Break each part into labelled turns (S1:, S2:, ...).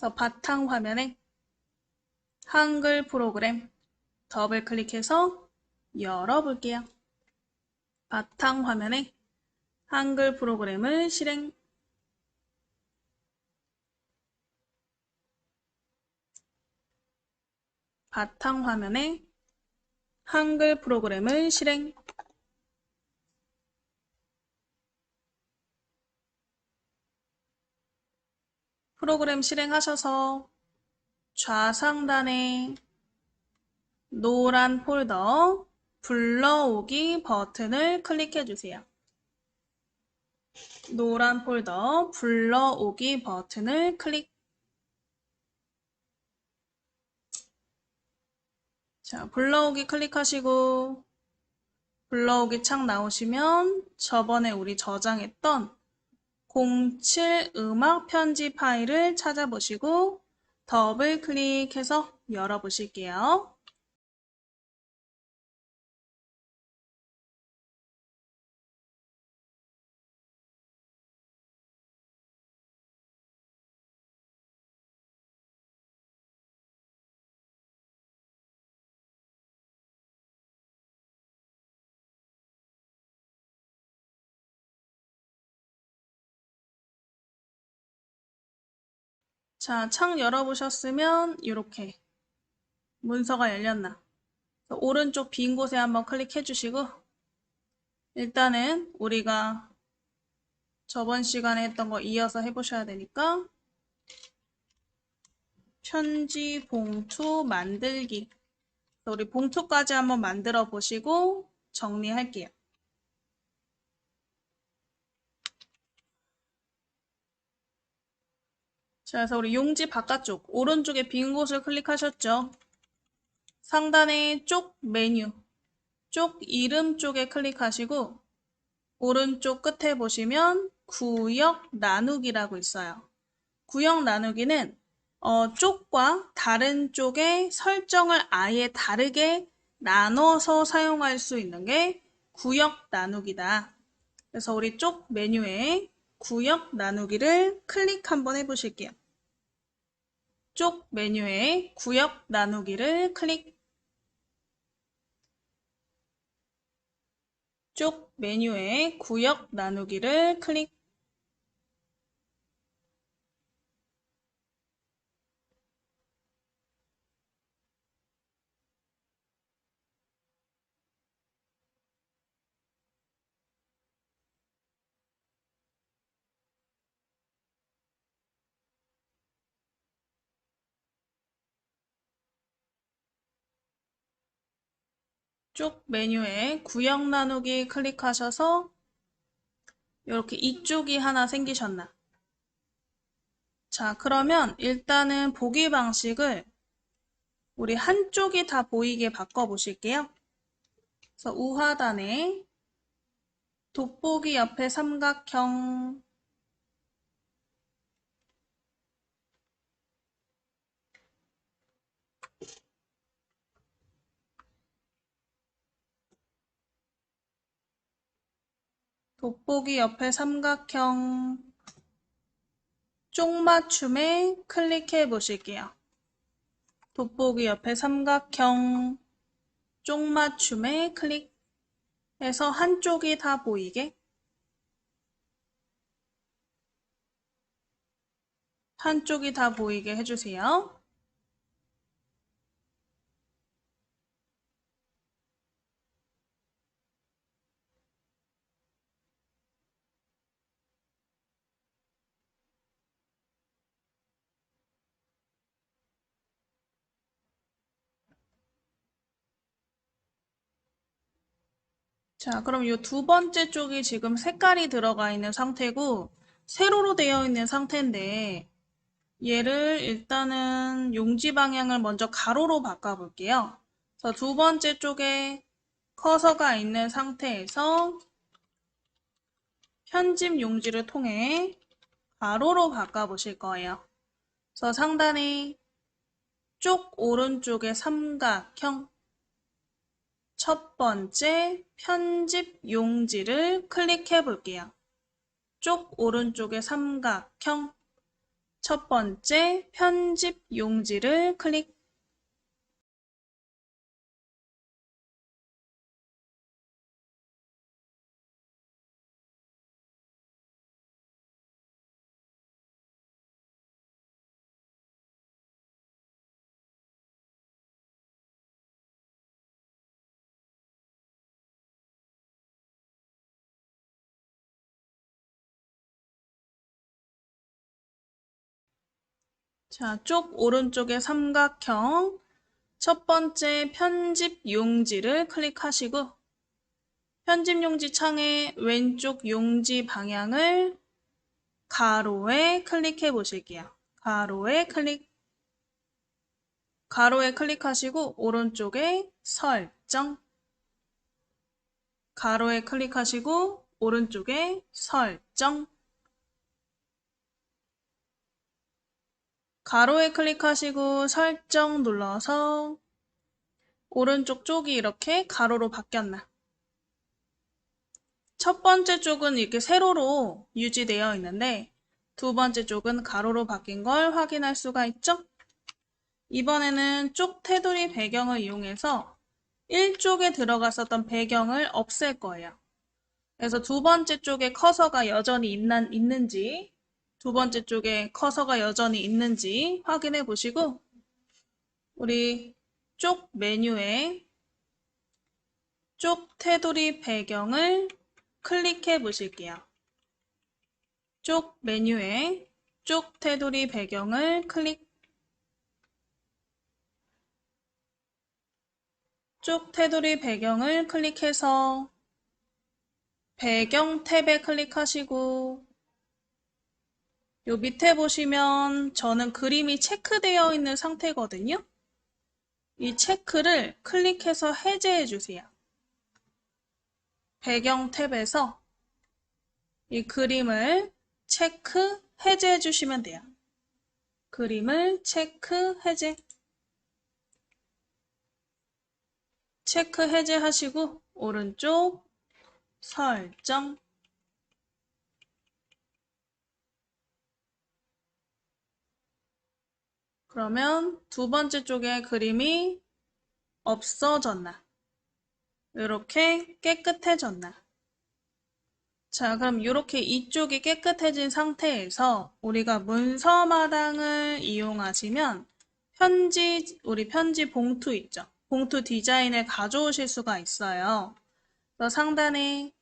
S1: 그래서 바탕 화면에 한글 프로그램 더블 클릭해서 열어볼게요. 바탕 화면에 한글 프로그램을 실행. 바탕 화면에 한글 프로그램을 실행. 프로그램 실행하셔서 좌상단에 노란 폴더 불러오기 버튼을 클릭해 주세요. 노란 폴더 불러오기 버튼을 클릭. 자, 불러오기 클릭하시고 불러오기 창 나오시면 저번에 우리 저장했던 07 음악 편지 파일을 찾아보시고 더블 클릭해서 열어보실게요. 자, 창 열어보셨으면 이렇게 문서가 열렸나. 오른쪽 빈 곳에 한번 클릭해 주시고 일단은 우리가 저번 시간에 했던 거 이어서 해보셔야 되니까 편지 봉투 만들기. 우리 봉투까지 한번 만들어 보시고 정리할게요. 자, 그래서 우리 용지 바깥쪽 오른쪽에 빈 곳을 클릭하셨죠? 상단에 쪽 메뉴, 쪽 이름 쪽에 클릭하시고 오른쪽 끝에 보시면 구역 나누기라고 있어요. 구역 나누기는 쪽과 다른 쪽의 설정을 아예 다르게 나눠서 사용할 수 있는 게 구역 나누기다. 그래서 우리 쪽 메뉴에 구역 나누기를 클릭 한번 해보실게요. 쪽 메뉴에 구역 나누기를 클릭. 쪽 메뉴에 구역 나누기를 클릭. 쪽 메뉴에 구역 나누기 클릭하셔서 이렇게 이쪽이 하나 생기셨나? 자, 그러면 일단은 보기 방식을 우리 한쪽이 다 보이게 바꿔보실게요. 그래서 우하단에 돋보기 옆에 삼각형, 돋보기 옆에 삼각형 쪽맞춤에 클릭해 보실게요. 돋보기 옆에 삼각형 쪽맞춤에 클릭해서 한쪽이 다 보이게 해주세요. 자, 그럼 이 두 번째 쪽이 지금 색깔이 들어가 있는 상태고 세로로 되어 있는 상태인데 얘를 일단은 용지 방향을 먼저 가로로 바꿔볼게요. 그래서 두 번째 쪽에 커서가 있는 상태에서 편집 용지를 통해 가로로 바꿔보실 거예요. 그래서 상단에 쪽 오른쪽에 삼각형 첫 번째 편집 용지를 클릭해 볼게요. 쪽 오른쪽에 삼각형 첫 번째 편집 용지를 클릭. 자, 쪽 오른쪽에 삼각형 첫 번째 편집 용지를 클릭하시고 편집 용지 창의 왼쪽 용지 방향을 가로에 클릭해 보실게요. 가로에 클릭하시고 오른쪽에 설정, 가로에 클릭하시고 오른쪽에 설정, 가로에 클릭하시고 설정 눌러서 오른쪽 쪽이 이렇게 가로로 바뀌었나? 첫 번째 쪽은 이렇게 세로로 유지되어 있는데 두 번째 쪽은 가로로 바뀐 걸 확인할 수가 있죠? 이번에는 쪽 테두리 배경을 이용해서 1쪽에 들어갔었던 배경을 없앨 거예요. 그래서 두 번째 쪽에 커서가 여전히 있는지, 두 번째 쪽에 커서가 여전히 있는지 확인해 보시고 우리 쪽 메뉴에 쪽 테두리 배경을 클릭해 보실게요. 쪽 메뉴에 쪽 테두리 배경을 쪽 테두리 배경을 클릭해서 배경 탭에 클릭하시고 요 밑에 보시면 저는 그림이 체크되어 있는 상태거든요. 이 체크를 클릭해서 해제해 주세요. 배경 탭에서 이 그림을 체크 해제해 주시면 돼요. 그림을 체크 해제하시고 오른쪽 설정, 그러면 두 번째 쪽에 그림이 없어졌나? 이렇게 깨끗해졌나? 자, 그럼 이렇게 이쪽이 깨끗해진 상태에서 우리가 문서 마당을 이용하시면 우리 편지 봉투 있죠? 봉투 디자인을 가져오실 수가 있어요. 그래서 상단에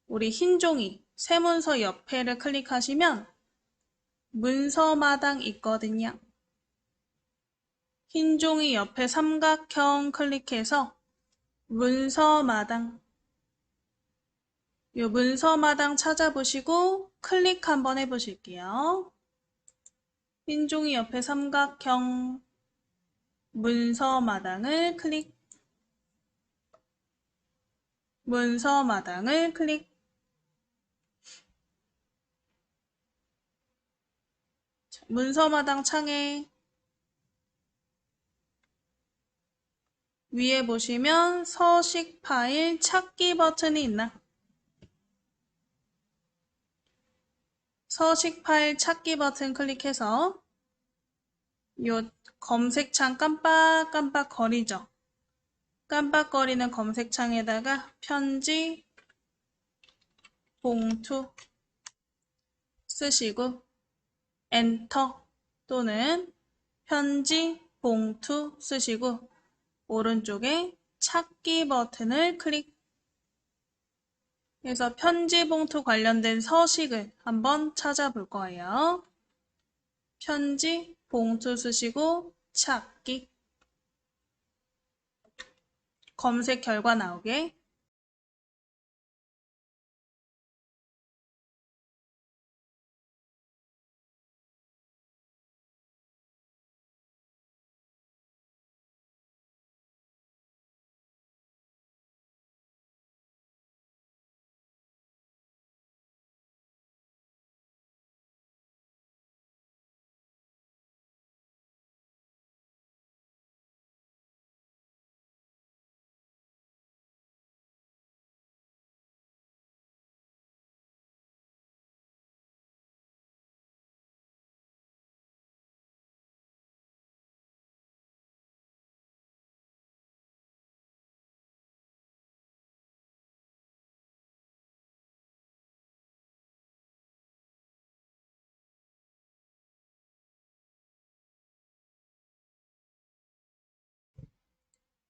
S1: 우리 흰 종이 새 문서 옆에를 클릭하시면 문서 마당 있거든요. 흰 종이 옆에 삼각형 클릭해서 문서 마당, 이 문서 마당 찾아보시고 클릭 한번 해보실게요. 흰 종이 옆에 삼각형 문서 마당을 클릭, 문서 마당을 클릭. 문서 마당 창에 위에 보시면 서식 파일 찾기 버튼이 있나? 서식 파일 찾기 버튼 클릭해서 요 검색창 깜빡깜빡 거리죠? 깜빡거리는 검색창에다가 편지, 봉투 쓰시고 엔터 또는 편지, 봉투 쓰시고 오른쪽에 찾기 버튼을 클릭 해서 편지, 봉투 관련된 서식을 한번 찾아볼 거예요. 편지, 봉투 쓰시고 찾기, 검색 결과 나오게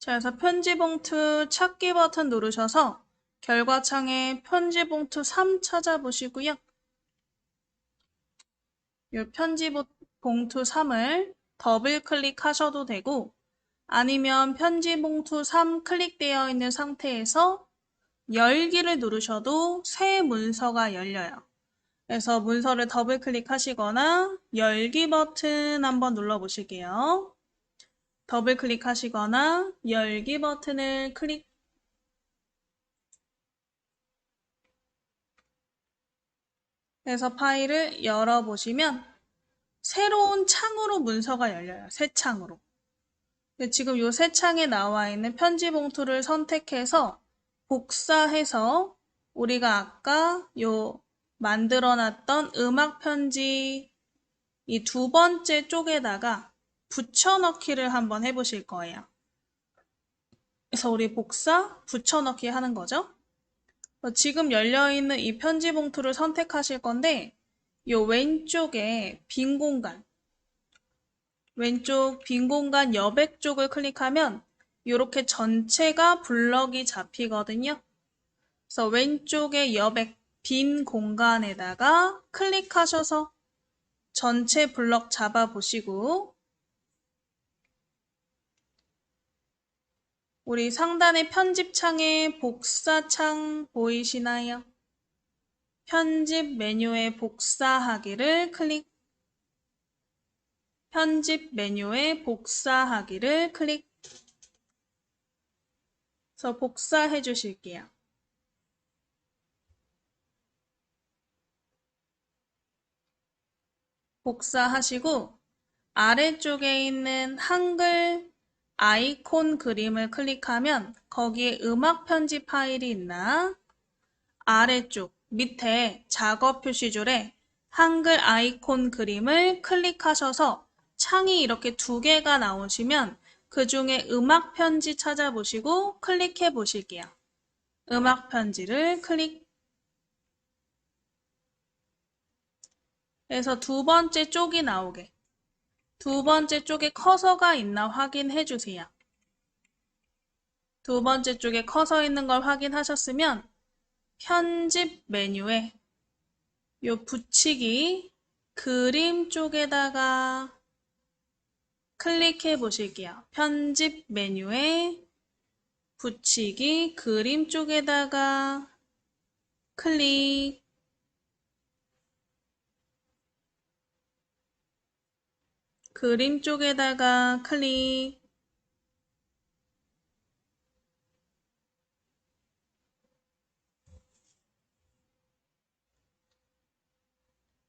S1: 자, 그래서 편지 봉투 찾기 버튼 누르셔서 결과창에 편지 봉투 3 찾아보시고요. 이 편지 봉투 3을 더블 클릭하셔도 되고 아니면 편지 봉투 3 클릭되어 있는 상태에서 열기를 누르셔도 새 문서가 열려요. 그래서 문서를 더블 클릭하시거나 열기 버튼 한번 눌러보실게요. 더블 클릭하시거나 열기 버튼을 클릭해서 파일을 열어보시면 새로운 창으로 문서가 열려요. 새 창으로. 지금 이 새 창에 나와 있는 편지 봉투를 선택해서 복사해서 우리가 아까 요 만들어놨던 음악 편지 이 두 번째 쪽에다가 붙여넣기를 한번 해보실 거예요. 그래서 우리 붙여넣기 하는 거죠. 지금 열려있는 이 편지 봉투를 선택하실 건데 이 왼쪽에 빈 공간 왼쪽 빈 공간 여백 쪽을 클릭하면 이렇게 전체가 블럭이 잡히거든요. 그래서 왼쪽에 여백 빈 공간에다가 클릭하셔서 전체 블럭 잡아보시고 우리 상단의 편집창에 복사창 보이시나요? 편집 메뉴에 복사하기를 편집 메뉴에 복사하기를 클릭 해서 복사해 주실게요. 복사하시고 아래쪽에 있는 한글 아이콘 그림을 클릭하면 거기에 음악 편집 파일이 있나? 아래쪽 밑에 작업 표시줄에 한글 아이콘 그림을 클릭하셔서 창이 이렇게 두 개가 나오시면 그 중에 음악 편지 찾아보시고 클릭해 보실게요. 음악 편지를 클릭해서 두 번째 쪽이 나오게 두 번째 쪽에 커서가 있나 확인해 주세요. 두 번째 쪽에 커서 있는 걸 확인하셨으면 편집 메뉴에 요 붙이기 그림 쪽에다가 클릭해 보실게요. 편집 메뉴에 붙이기 그림 쪽에다가 클릭 그림 쪽에다가 클릭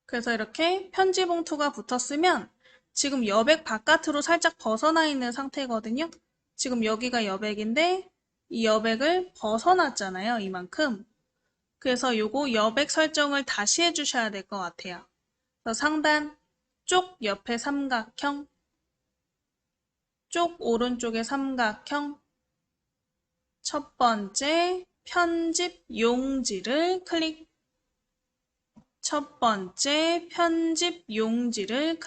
S1: 그래서 이렇게 편지 봉투가 붙었으면 지금 여백 바깥으로 살짝 벗어나 있는 상태거든요. 지금 여기가 여백인데 이 여백을 벗어났잖아요. 이만큼. 그래서 요거 여백 설정을 다시 해주셔야 될 것 같아요. 그래서 상단 쪽 옆에 삼각형, 쪽 오른쪽에 삼각형, 첫 번째 편집 용지를 첫 번째 편집 용지를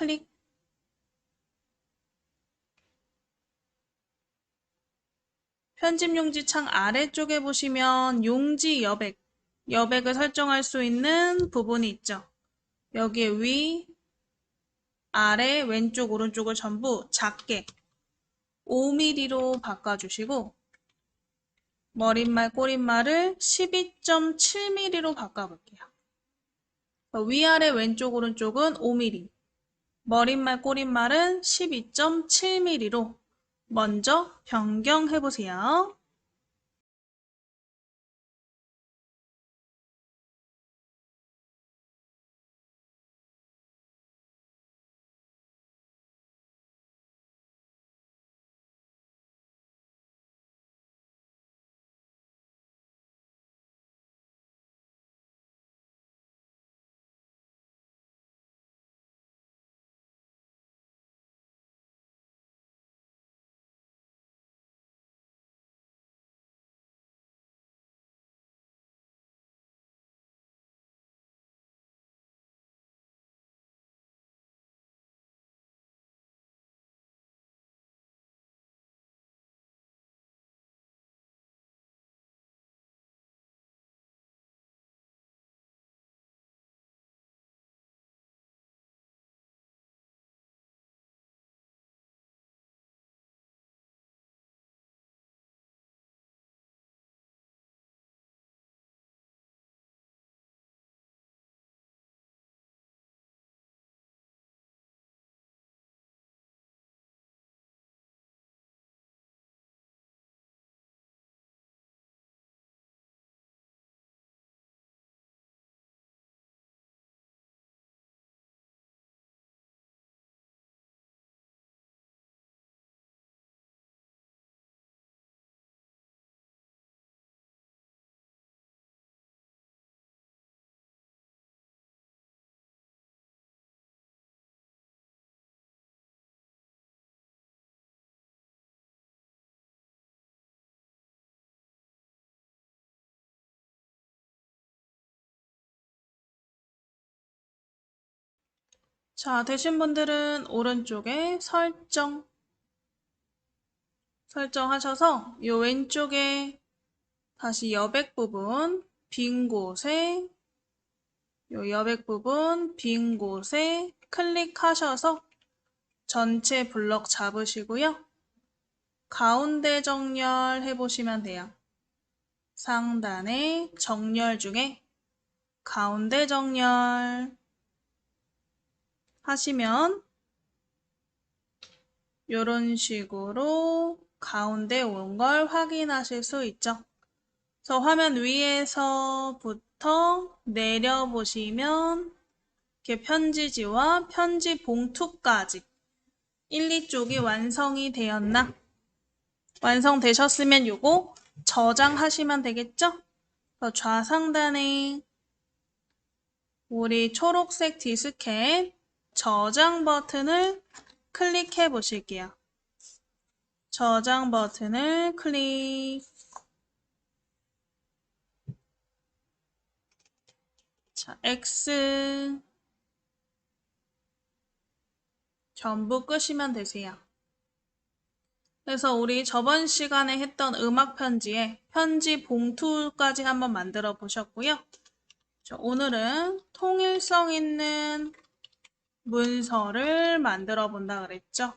S1: 편집 용지 창 아래쪽에 보시면 용지 여백을 설정할 수 있는 부분이 있죠. 여기에 위, 아래, 왼쪽, 오른쪽을 전부 작게 5mm로 바꿔주시고 머릿말, 꼬릿말을 12.7mm로 바꿔볼게요. 위아래, 왼쪽, 오른쪽은 5mm, 머릿말, 꼬릿말은 12.7mm로 먼저 변경해보세요. 자, 되신 분들은 오른쪽에 설정하셔서 이 왼쪽에 다시 여백 부분 빈 곳에 요 여백 부분 빈 곳에 클릭하셔서 전체 블럭 잡으시고요. 가운데 정렬 해보시면 돼요. 상단에 정렬 중에 가운데 정렬 하시면 이런 식으로 가운데 온 걸 확인하실 수 있죠. 그래서 화면 위에서부터 내려보시면 이렇게 편지지와 편지 봉투까지 1, 2쪽이 완성이 되었나? 완성되셨으면 요거 저장하시면 되겠죠? 그래서 좌상단에 우리 초록색 디스켓 저장 버튼을 클릭해 보실게요. 저장 버튼을 클릭. 자, X 전부 끄시면 되세요. 그래서 우리 저번 시간에 했던 음악 편지에 편지 봉투까지 한번 만들어 보셨고요. 오늘은 통일성 있는 문서를 만들어 본다 그랬죠.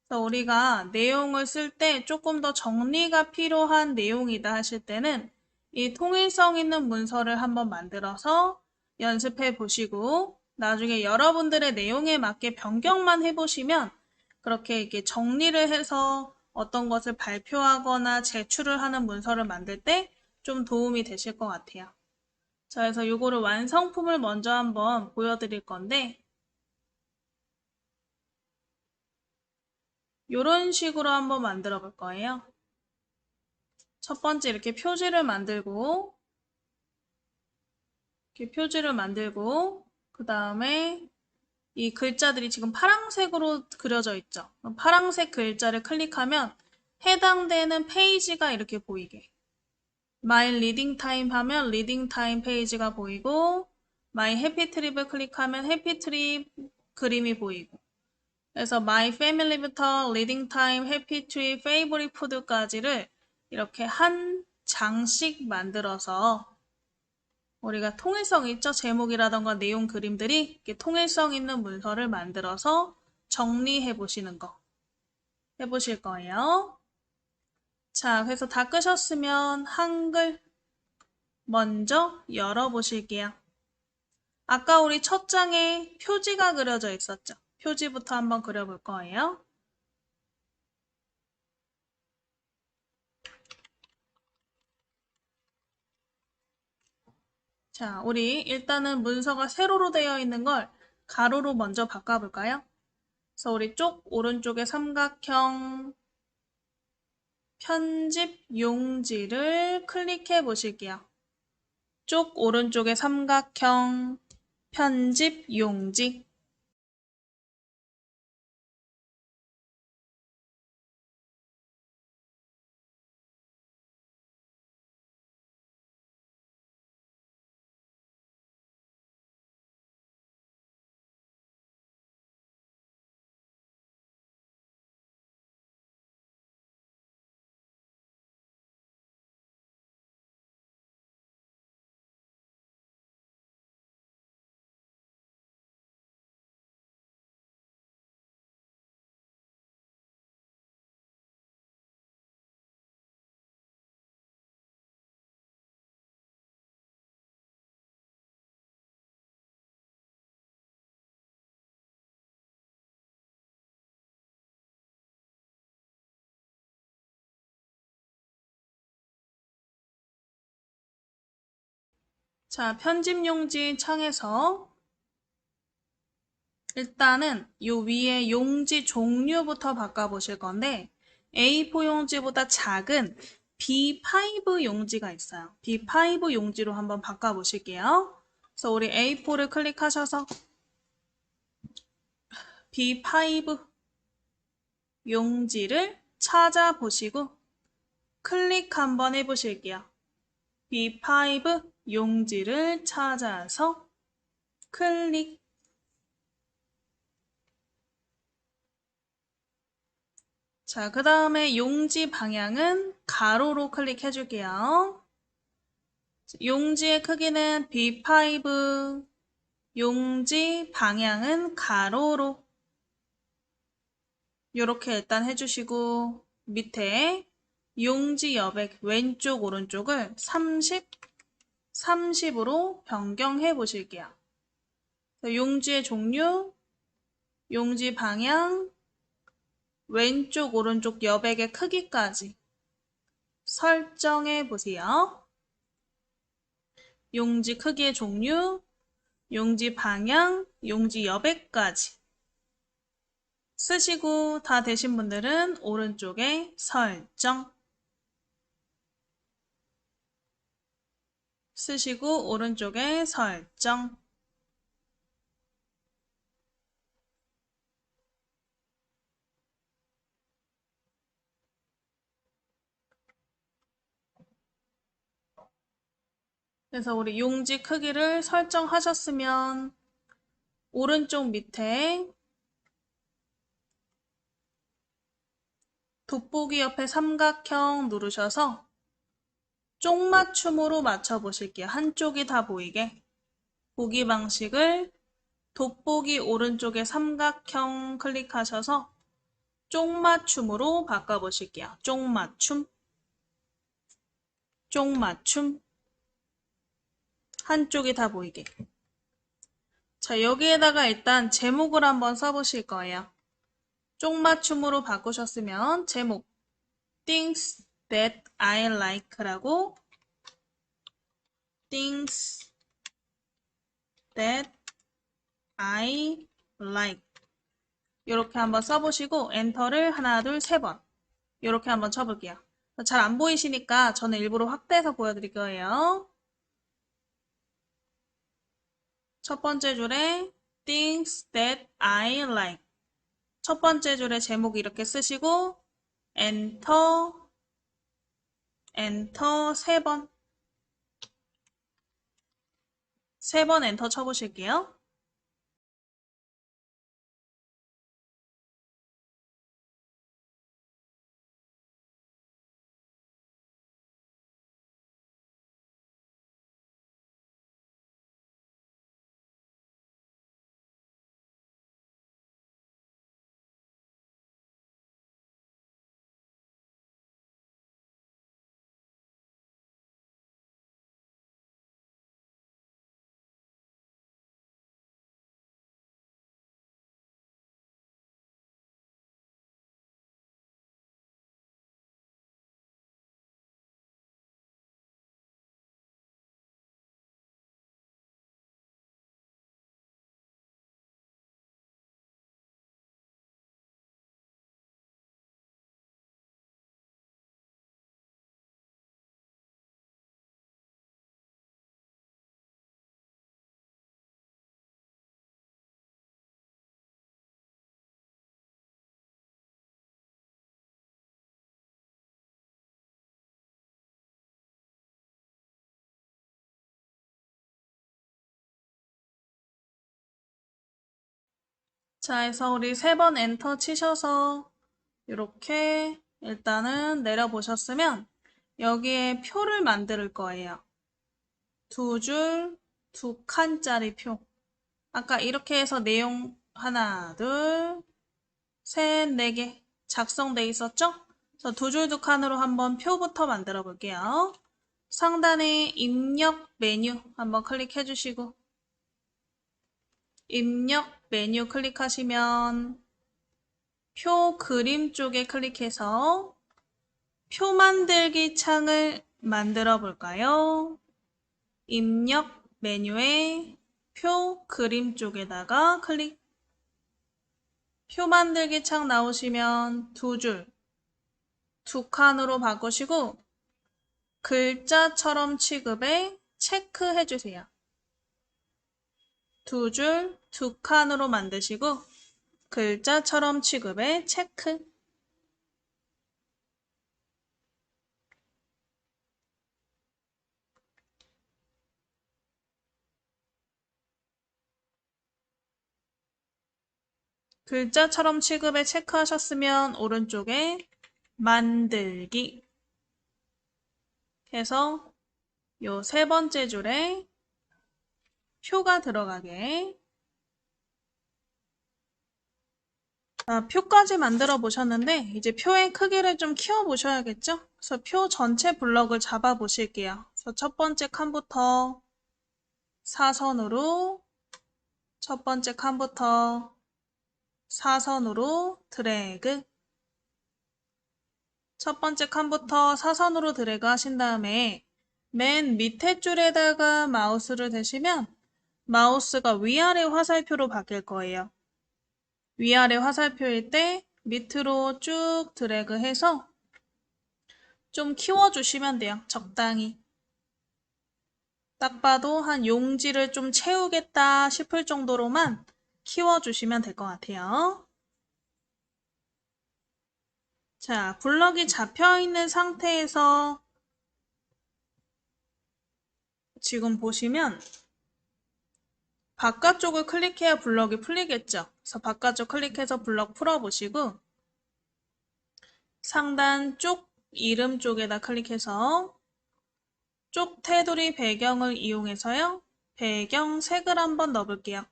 S1: 그래서 우리가 내용을 쓸 때 조금 더 정리가 필요한 내용이다 하실 때는 이 통일성 있는 문서를 한번 만들어서 연습해 보시고 나중에 여러분들의 내용에 맞게 변경만 해보시면 그렇게 이렇게 정리를 해서 어떤 것을 발표하거나 제출을 하는 문서를 만들 때 좀 도움이 되실 것 같아요. 자, 그래서 요거를 완성품을 먼저 한번 보여드릴 건데 요런 식으로 한번 만들어 볼 거예요. 첫 번째 이렇게 표지를 만들고 그 다음에 이 글자들이 지금 파란색으로 그려져 있죠. 파란색 글자를 클릭하면 해당되는 페이지가 이렇게 보이게 My Reading Time 하면 리딩 타임 페이지가 보이고 My Happy Trip을 클릭하면 해피 트립 그림이 보이고 그래서 My Family부터 Reading Time, Happy Trip, Favorite Food까지를 이렇게 한 장씩 만들어서 우리가 통일성 있죠? 제목이라던가 내용 그림들이 이렇게 통일성 있는 문서를 만들어서 정리해 보시는 거 해보실 거예요. 자, 그래서 다 끄셨으면 한글 먼저 열어보실게요. 아까 우리 첫 장에 표지가 그려져 있었죠? 표지부터 한번 그려볼 거예요. 자, 우리 일단은 문서가 세로로 되어 있는 걸 가로로 먼저 바꿔볼까요? 그래서 우리 오른쪽에 삼각형 편집 용지를 클릭해 보실게요. 오른쪽에 삼각형 편집 용지. 자, 편집 용지 창에서 일단은 요 위에 용지 종류부터 바꿔보실 건데 A4 용지보다 작은 B5 용지가 있어요. B5 용지로 한번 바꿔보실게요. 그래서 우리 A4를 클릭하셔서 B5 용지를 찾아보시고 클릭 한번 해보실게요. B5 용지를 찾아서 클릭. 자, 그 다음에 용지 방향은 가로로 클릭해 줄게요. 용지의 크기는 B5, 용지 방향은 가로로 이렇게 일단 해주시고 밑에 용지 여백 왼쪽 오른쪽을 30, 30으로 변경해 보실게요. 용지의 종류, 용지 방향, 왼쪽 오른쪽 여백의 크기까지 설정해 보세요. 용지 크기의 종류, 용지 방향, 용지 여백까지 쓰시고 다 되신 분들은 오른쪽에 설정 쓰시고 오른쪽에 설정 그래서 우리 용지 크기를 설정하셨으면 오른쪽 밑에 돋보기 옆에 삼각형 누르셔서 쪽맞춤으로 맞춰보실게요. 한쪽이 다 보이게. 보기 방식을 돋보기 오른쪽에 삼각형 클릭하셔서 쪽맞춤으로 바꿔보실게요. 쪽맞춤, 쪽맞춤, 한쪽이 다 보이게. 자, 여기에다가 일단 제목을 한번 써보실 거예요. 쪽맞춤으로 바꾸셨으면 제목 Things that I like라고 Things that I like 이렇게 한번 써보시고 엔터를 하나, 둘, 세 번 이렇게 한번 쳐볼게요. 잘 안 보이시니까 저는 일부러 확대해서 보여드릴 거예요. 첫 번째 줄에 Things that I like 첫 번째 줄에 제목 이렇게 쓰시고 엔터, 엔터 세 번 엔터 쳐보실게요. 자, 해서 우리 세 번 엔터 치셔서 이렇게 일단은 내려보셨으면 여기에 표를 만들 거예요. 두 줄, 두 칸짜리 표. 아까 이렇게 해서 내용 하나, 둘, 셋, 네 개 작성돼 있었죠? 그래서 두 줄 두 칸으로 한번 표부터 만들어 볼게요. 상단에 입력 메뉴 한번 클릭해 주시고 입력 메뉴 클릭하시면 표 그림 쪽에 클릭해서 표 만들기 창을 만들어 볼까요? 입력 메뉴에 표 그림 쪽에다가 클릭. 표 만들기 창 나오시면 두 줄, 두 칸으로 바꾸시고 글자처럼 취급에 체크해 주세요. 두 줄, 두 칸으로 만드시고 글자처럼 취급에 체크. 글자처럼 취급에 체크하셨으면 오른쪽에 만들기 해서 요 세 번째 줄에 표가 들어가게. 표까지 만들어 보셨는데 이제 표의 크기를 좀 키워 보셔야겠죠? 그래서 표 전체 블럭을 잡아 보실게요. 그래서 첫 번째 칸부터 사선으로 첫 번째 칸부터 사선으로 드래그. 첫 번째 칸부터 사선으로 드래그 하신 다음에 맨 밑에 줄에다가 마우스를 대시면 마우스가 위아래 화살표로 바뀔 거예요. 위아래 화살표일 때 밑으로 쭉 드래그해서 좀 키워주시면 돼요. 적당히. 딱 봐도 한 용지를 좀 채우겠다 싶을 정도로만 키워주시면 될 것 같아요. 자, 블럭이 잡혀있는 상태에서 지금 보시면 바깥쪽을 클릭해야 블럭이 풀리겠죠. 그래서 바깥쪽 클릭해서 블럭 풀어보시고 상단 쪽 이름 쪽에다 클릭해서 쪽 테두리 배경을 이용해서요. 배경 색을 한번 넣어볼게요.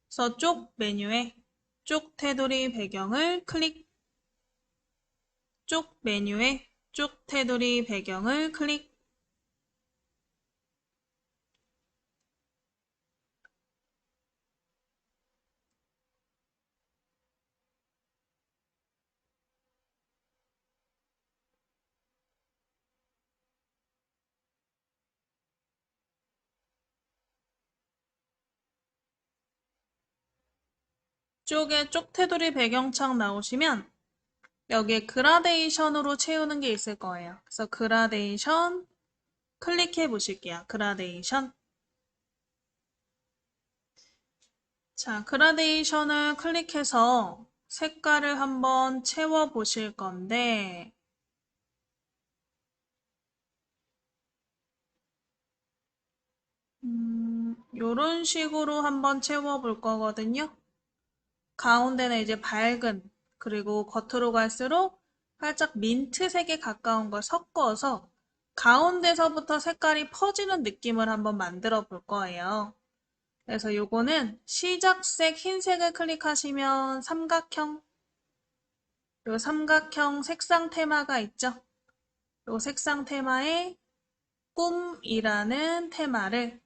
S1: 그래서 쪽 메뉴에 쪽 테두리 배경을 클릭, 쪽 메뉴에 쪽 테두리 배경을 클릭. 쪽에 쪽 테두리 배경창 나오시면 여기에 그라데이션으로 채우는 게 있을 거예요. 그래서 그라데이션 클릭해 보실게요. 그라데이션. 자, 그라데이션을 클릭해서 색깔을 한번 채워 보실 건데 요런 식으로 한번 채워 볼 거거든요. 가운데는 이제 밝은, 그리고 겉으로 갈수록 살짝 민트색에 가까운 걸 섞어서 가운데서부터 색깔이 퍼지는 느낌을 한번 만들어 볼 거예요. 그래서 요거는 시작색 흰색을 클릭하시면 삼각형, 요 삼각형 색상 테마가 있죠. 요 색상 테마에 꿈이라는 테마를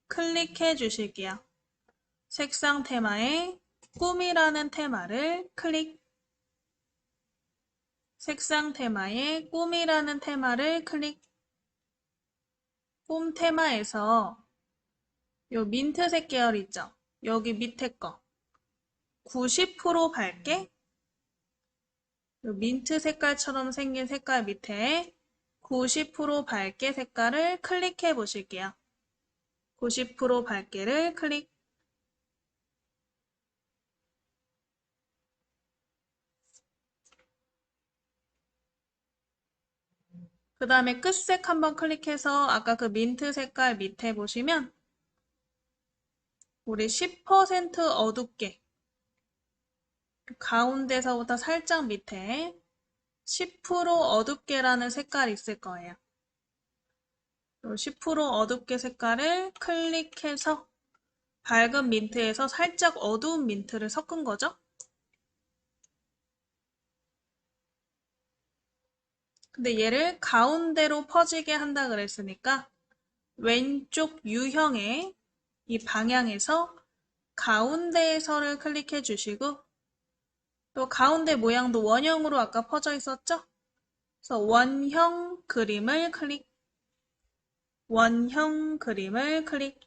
S1: 클릭해 주실게요. 색상 테마에 꿈이라는 테마를 클릭. 색상 테마에 꿈이라는 테마를 클릭. 꿈 테마에서 요 민트색 계열 있죠? 여기 밑에 거 90% 밝게 요 민트 색깔처럼 생긴 색깔 밑에 90% 밝게 색깔을 클릭해 보실게요. 90% 밝게를 클릭. 그 다음에 끝색 한번 클릭해서 아까 그 민트 색깔 밑에 보시면 우리 10% 어둡게 가운데서부터 살짝 밑에 10% 어둡게라는 색깔이 있을 거예요. 10% 어둡게 색깔을 클릭해서 밝은 민트에서 살짝 어두운 민트를 섞은 거죠. 근데 얘를 가운데로 퍼지게 한다 그랬으니까 왼쪽 U형의 이 방향에서 가운데에서를 클릭해 주시고 또 가운데 모양도 원형으로 아까 퍼져 있었죠? 그래서 원형 그림을 클릭. 원형 그림을 클릭.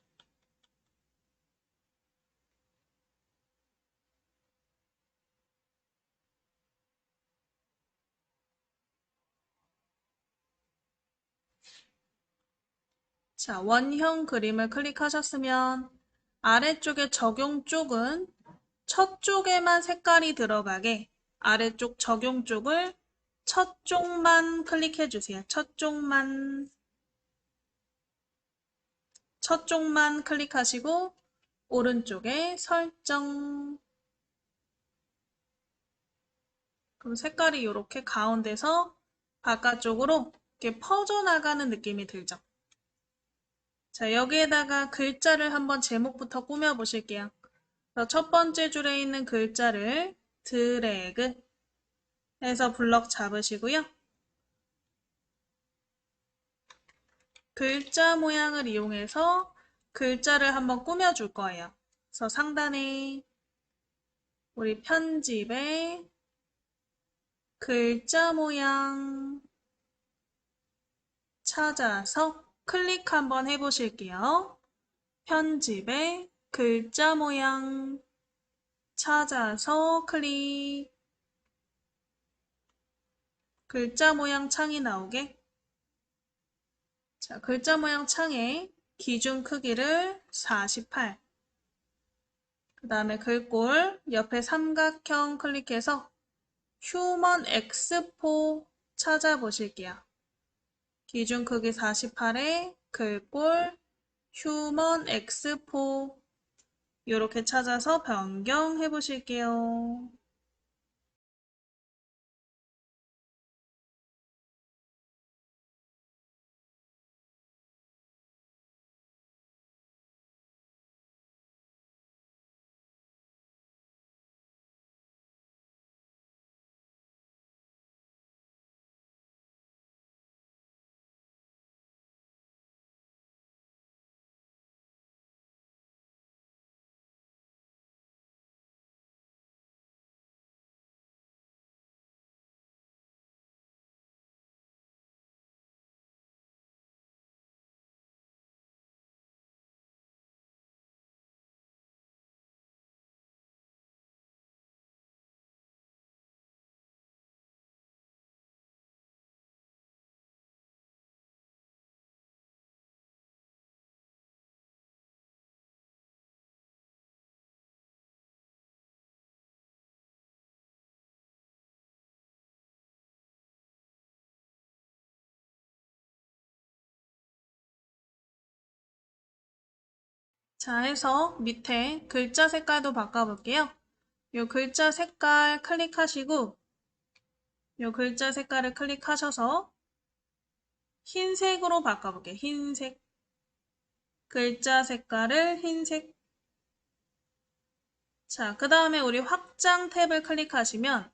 S1: 자, 원형 그림을 클릭하셨으면 아래쪽에 적용 쪽은 첫 쪽에만 색깔이 들어가게 아래쪽 적용 쪽을 첫 쪽만 클릭해 주세요. 첫 쪽만 클릭하시고 오른쪽에 설정 그럼 색깔이 이렇게 가운데서 바깥쪽으로 이렇게 퍼져나가는 느낌이 들죠. 자, 여기에다가 글자를 한번 제목부터 꾸며 보실게요. 첫 번째 줄에 있는 글자를 드래그 해서 블럭 잡으시고요. 글자 모양을 이용해서 글자를 한번 꾸며줄 거예요. 그래서 상단에 우리 편집에 글자 모양 찾아서 클릭 한번 해보실게요. 편집에 글자 모양 찾아서 클릭. 글자 모양 창이 나오게. 자, 글자 모양 창에 기준 크기를 48. 그 다음에 글꼴 옆에 삼각형 클릭해서 휴먼 엑스포 찾아보실게요. 기준 크기 48에 글꼴 휴먼 엑스포 이렇게 찾아서 변경해 보실게요. 자, 해서 밑에 글자 색깔도 바꿔볼게요. 이 글자 색깔 클릭하시고 이 글자 색깔을 클릭하셔서 흰색으로 바꿔볼게요. 흰색. 글자 색깔을 흰색. 자, 그 다음에 우리 확장 탭을 클릭하시면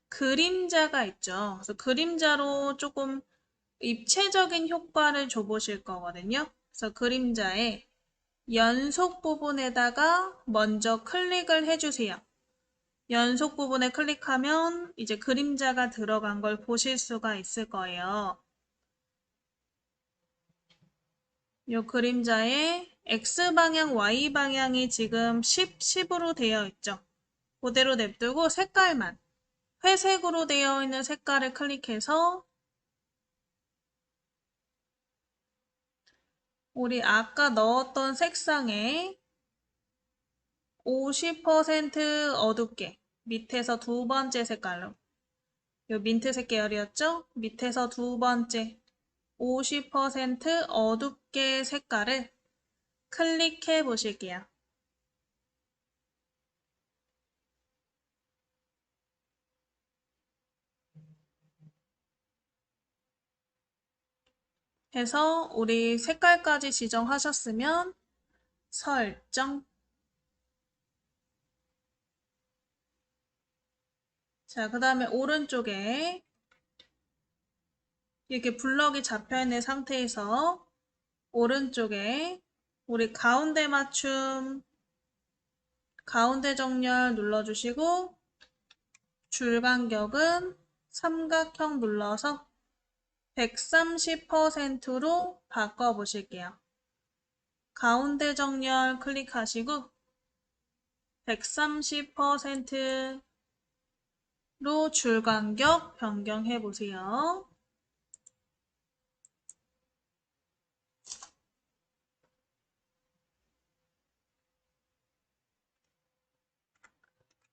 S1: 그림자가 있죠. 그래서 그림자로 조금 입체적인 효과를 줘보실 거거든요. 그래서 그림자에 연속 부분에다가 먼저 클릭을 해주세요. 연속 부분에 클릭하면 이제 그림자가 들어간 걸 보실 수가 있을 거예요. 이 그림자에 X방향, Y방향이 지금 10, 10으로 되어 있죠. 그대로 냅두고 색깔만 회색으로 되어 있는 색깔을 클릭해서 우리 아까 넣었던 색상에 50% 어둡게 밑에서 두 번째 색깔로 이 민트색 계열이었죠? 밑에서 두 번째 50% 어둡게 색깔을 클릭해 보실게요. 해서 우리 색깔까지 지정하셨으면 설정. 자, 그 다음에 오른쪽에 이렇게 블럭이 잡혀 있는 상태에서 오른쪽에 우리 가운데 맞춤, 가운데 정렬 눌러주시고 줄 간격은 삼각형 눌러서 130%로 바꿔보실게요. 가운데 정렬 클릭하시고 130%로 줄 간격 변경해 보세요.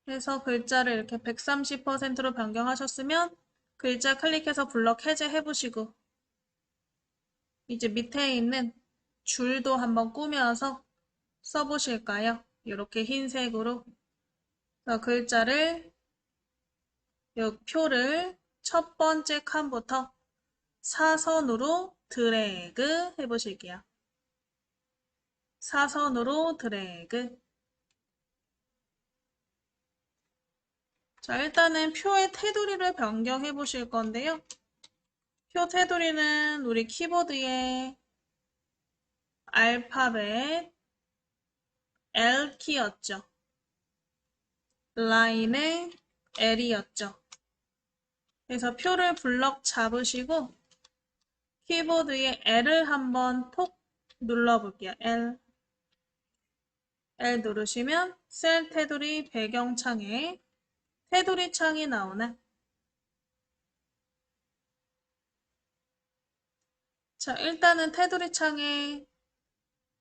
S1: 그래서 글자를 이렇게 130%로 변경하셨으면 글자 클릭해서 블럭 해제해 보시고 이제 밑에 있는 줄도 한번 꾸며서 써보실까요? 이렇게 흰색으로 글자를 이 표를 첫 번째 칸부터 사선으로 드래그 해보실게요. 사선으로 드래그. 자, 일단은 표의 테두리를 변경해 보실 건데요. 표 테두리는 우리 키보드의 알파벳 L키였죠. 라인의 L이었죠. 그래서 표를 블럭 잡으시고 키보드의 L을 한번 톡 눌러볼게요. L. L 누르시면 셀 테두리 배경창에 테두리 창이 나오네. 자, 일단은 테두리 창에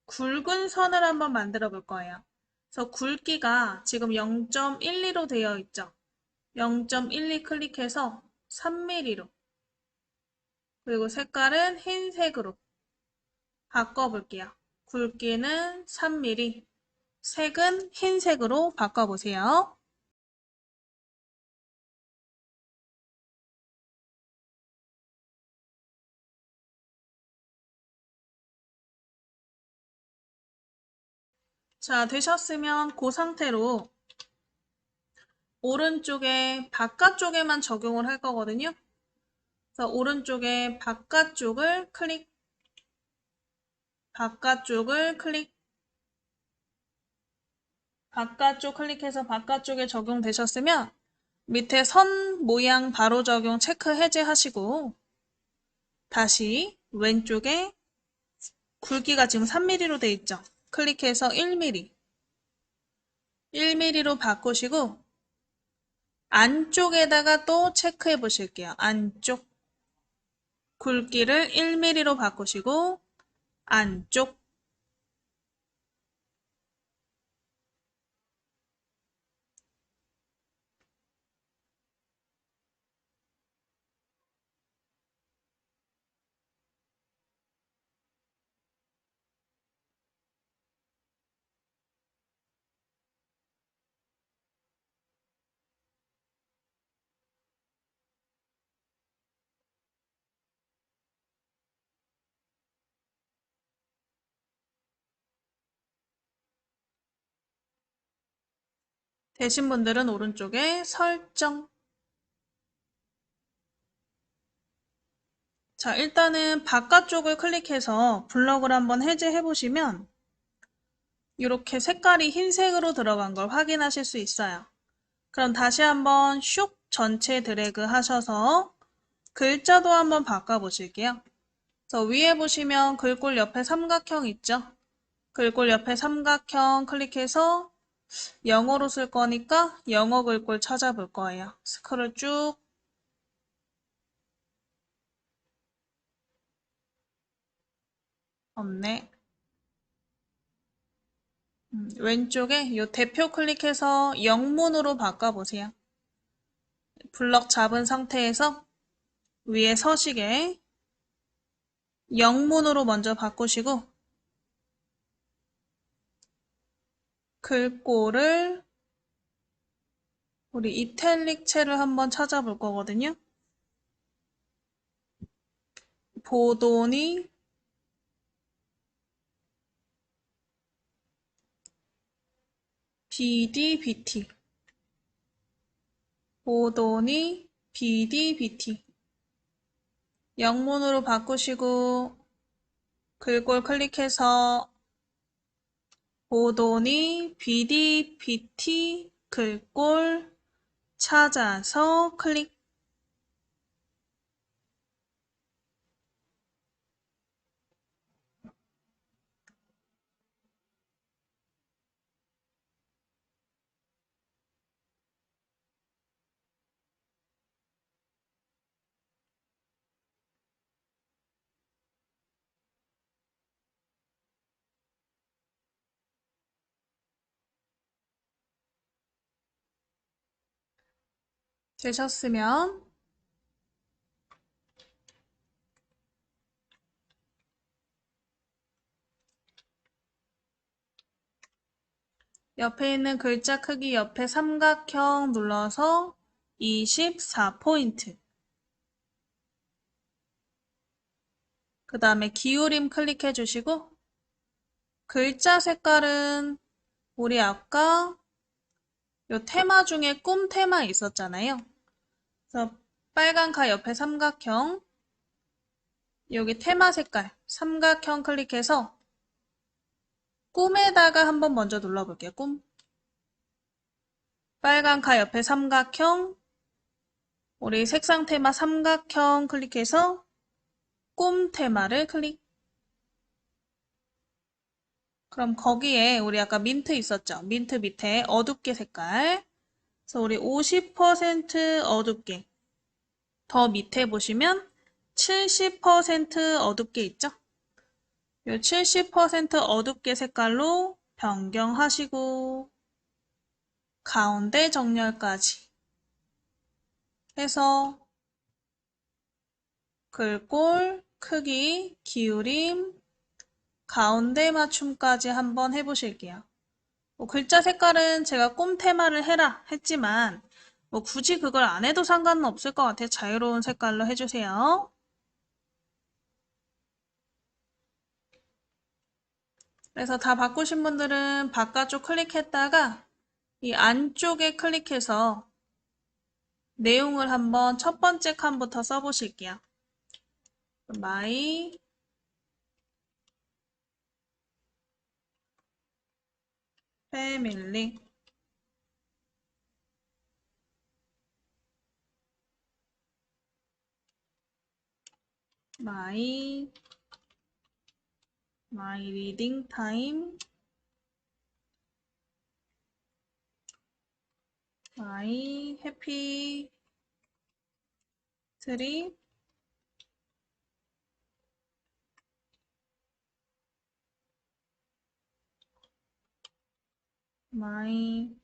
S1: 굵은 선을 한번 만들어 볼 거예요. 그래서 굵기가 지금 0.12로 되어 있죠. 0.12 클릭해서 3mm로. 그리고 색깔은 흰색으로 바꿔볼게요. 굵기는 3mm, 색은 흰색으로 바꿔보세요. 자, 되셨으면 그 상태로 오른쪽에 바깥쪽에만 적용을 할 거거든요. 그래서 오른쪽에 바깥쪽을 클릭, 바깥쪽 클릭해서 바깥쪽에 적용되셨으면 밑에 선 모양 바로 적용 체크 해제하시고 다시 왼쪽에 굵기가 지금 3mm로 돼 있죠. 클릭해서 1mm, 1mm로 바꾸시고 안쪽에다가 또 체크해 보실게요. 안쪽 굵기를 1mm로 바꾸시고 안쪽 되신 분들은 오른쪽에 설정. 자, 일단은 바깥쪽을 클릭해서 블럭을 한번 해제해 보시면 이렇게 색깔이 흰색으로 들어간 걸 확인하실 수 있어요. 그럼 다시 한번 슉 전체 드래그 하셔서 글자도 한번 바꿔보실게요. 그래서 위에 보시면 글꼴 옆에 삼각형 있죠? 글꼴 옆에 삼각형 클릭해서 영어로 쓸 거니까 영어 글꼴 찾아볼 거예요. 스크롤 쭉. 없네. 왼쪽에 이 대표 클릭해서 영문으로 바꿔보세요. 블럭 잡은 상태에서 위에 서식에 영문으로 먼저 바꾸시고 글꼴을 우리 이탈릭체를 한번 찾아볼 거거든요. 보도니 BDBT 보도니 BDBT 영문으로 바꾸시고 글꼴 클릭해서 보도니 BDBT 글꼴 찾아서 클릭. 되셨으면 옆에 있는 글자 크기 옆에 삼각형 눌러서 24포인트. 그 다음에 기울임 클릭해 주시고, 글자 색깔은 우리 아까 요 테마 중에 꿈 테마 있었잖아요. 그래서 빨간 가 옆에 삼각형, 여기 테마 색깔, 삼각형 클릭해서 꿈에다가 한번 먼저 눌러볼게요. 꿈. 빨간 가 옆에 삼각형, 우리 색상 테마 삼각형 클릭해서 꿈 테마를 클릭. 그럼 거기에 우리 아까 민트 있었죠? 민트 밑에 어둡게 색깔. 그래서 우리 50% 어둡게. 더 밑에 보시면 70% 어둡게 있죠? 이 70% 어둡게 색깔로 변경하시고 가운데 정렬까지 해서 글꼴, 크기, 기울임, 가운데 맞춤까지 한번 해보실게요. 뭐 글자 색깔은 제가 꿈 테마를 해라 했지만 뭐 굳이 그걸 안 해도 상관은 없을 것 같아요. 자유로운 색깔로 해주세요. 그래서 다 바꾸신 분들은 바깥쪽 클릭했다가 이 안쪽에 클릭해서 내용을 한번 첫 번째 칸부터 써보실게요. My family my reading time my happy trip my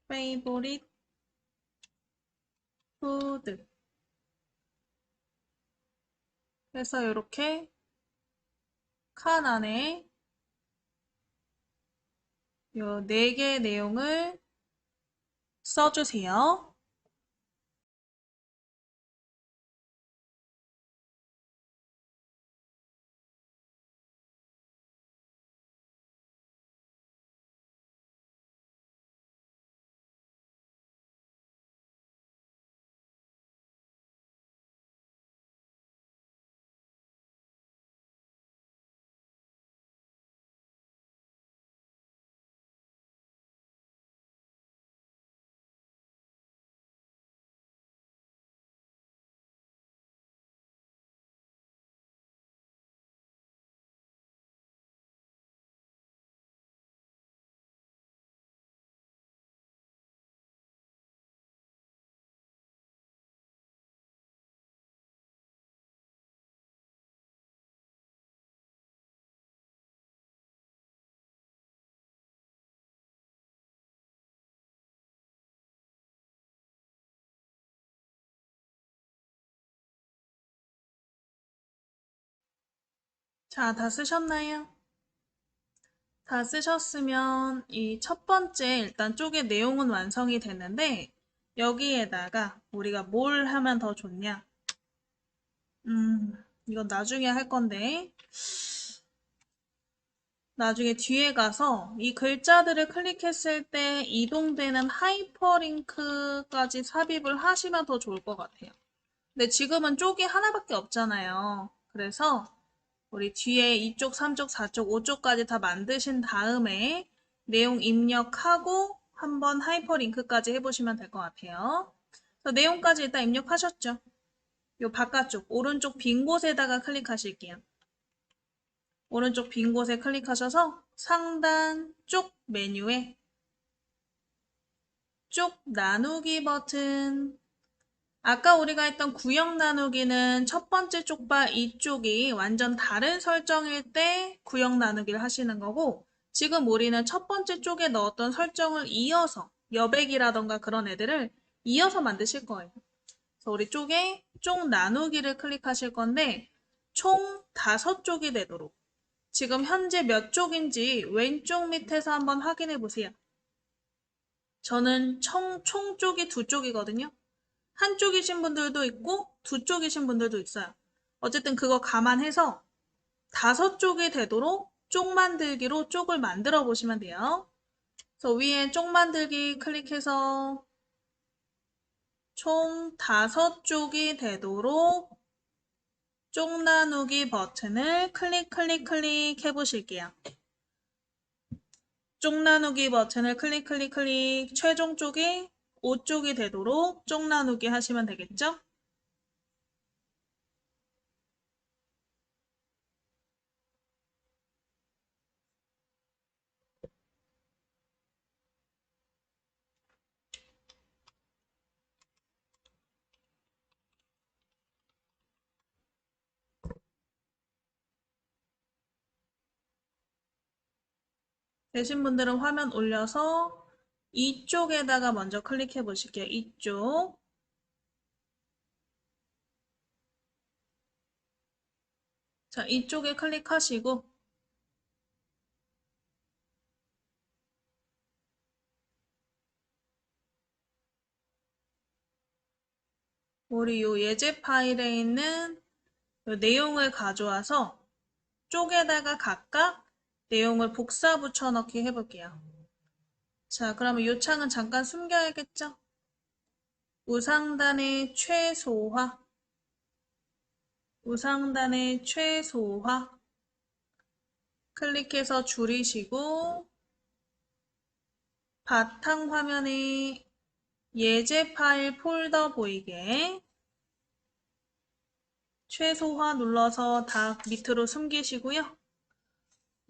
S1: favorite food 해서 이렇게 칸 안에 요 4개 내용을 써주세요. 자, 다 쓰셨나요? 다 쓰셨으면 이 첫 번째 일단 쪽의 내용은 완성이 됐는데 여기에다가 우리가 뭘 하면 더 좋냐? 이건 나중에 할 건데 나중에 뒤에 가서 이 글자들을 클릭했을 때 이동되는 하이퍼링크까지 삽입을 하시면 더 좋을 것 같아요. 근데 지금은 쪽이 하나밖에 없잖아요. 그래서 우리 뒤에 2쪽, 3쪽, 4쪽, 5쪽까지 다 만드신 다음에 내용 입력하고 한번 하이퍼링크까지 해보시면 될 것 같아요. 그래서 내용까지 일단 입력하셨죠? 요 바깥쪽, 오른쪽 빈 곳에다가 클릭하실게요. 오른쪽 빈 곳에 클릭하셔서 상단 쪽 메뉴에 쪽 나누기 버튼. 아까 우리가 했던 구역 나누기는 첫 번째 쪽과 이쪽이 완전 다른 설정일 때 구역 나누기를 하시는 거고 지금 우리는 첫 번째 쪽에 넣었던 설정을 이어서 여백이라던가 그런 애들을 이어서 만드실 거예요. 그래서 우리 쪽에 쪽 나누기를 클릭하실 건데 총 5쪽이 되도록 지금 현재 몇 쪽인지 왼쪽 밑에서 한번 확인해 보세요. 저는 총 쪽이 두 쪽이거든요. 한쪽이신 분들도 있고 두 쪽이신 분들도 있어요. 어쨌든 그거 감안해서 다섯 쪽이 되도록 쪽 만들기로 쪽을 만들어 보시면 돼요. 그래서 위에 쪽 만들기 클릭해서 총 다섯 쪽이 되도록 쪽 나누기 버튼을 클릭 해보실게요. 쪽 나누기 버튼을 클릭 최종 쪽이 5쪽이 되도록 쪽 나누기 하시면 되겠죠? 되신 분들은 화면 올려서 이쪽에다가 먼저 클릭해 보실게요. 이쪽. 자, 이쪽에 클릭하시고 우리 요 예제 파일에 있는 요 내용을 가져와서 쪽에다가 각각 내용을 복사 붙여넣기 해볼게요. 자, 그러면 요 창은 잠깐 숨겨야겠죠? 우상단의 최소화, 우상단의 최소화 클릭해서 줄이시고 바탕화면에 예제 파일 폴더 보이게 최소화 눌러서 다 밑으로 숨기시고요.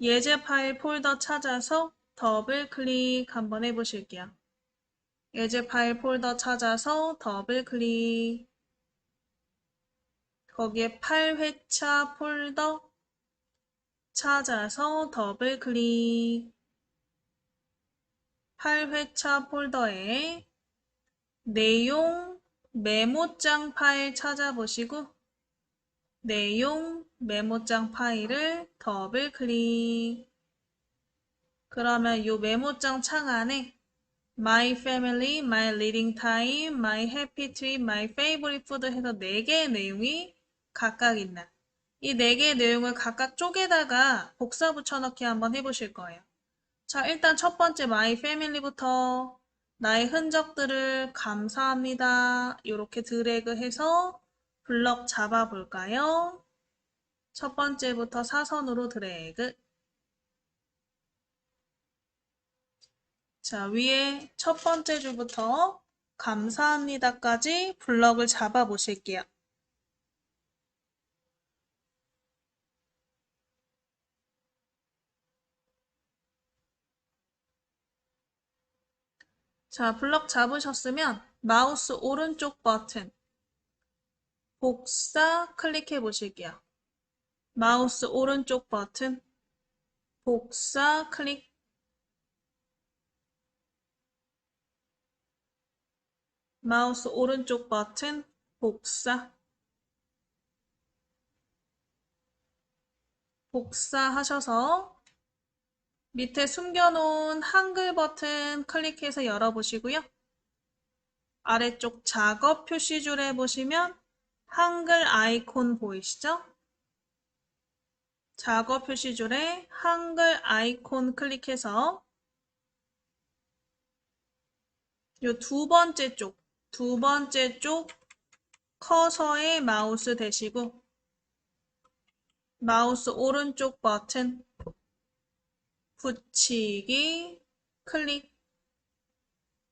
S1: 예제 파일 폴더 찾아서 더블 클릭 한번 해보실게요. 예제 파일 폴더 찾아서 더블 클릭. 거기에 8회차 폴더 찾아서 더블 클릭. 8회차 폴더에 내용 메모장 파일 찾아보시고 내용 메모장 파일을 더블 클릭. 그러면 이 메모장 창 안에 My Family, My Reading Time, My Happy Trip, My Favorite Food 해서 4개의 내용이 각각 있는 이 4개의 내용을 각각 쪽에다가 복사 붙여넣기 한번 해보실 거예요. 자, 일단 첫 번째 My Family부터 나의 흔적들을 감사합니다. 이렇게 드래그해서 블럭 잡아볼까요? 첫 번째부터 사선으로 드래그. 자, 위에 첫 번째 줄부터 감사합니다까지 블럭을 잡아 보실게요. 자, 블럭 잡으셨으면 마우스 오른쪽 버튼 복사 클릭해 보실게요. 마우스 오른쪽 버튼 복사 클릭. 마우스 오른쪽 버튼 복사. 복사하셔서 밑에 숨겨놓은 한글 버튼 클릭해서 열어보시고요. 아래쪽 작업 표시줄에 보시면 한글 아이콘 보이시죠? 작업 표시줄에 한글 아이콘 클릭해서 요 두 번째 쪽 커서에 마우스 대시고 마우스 오른쪽 버튼 붙이기 클릭.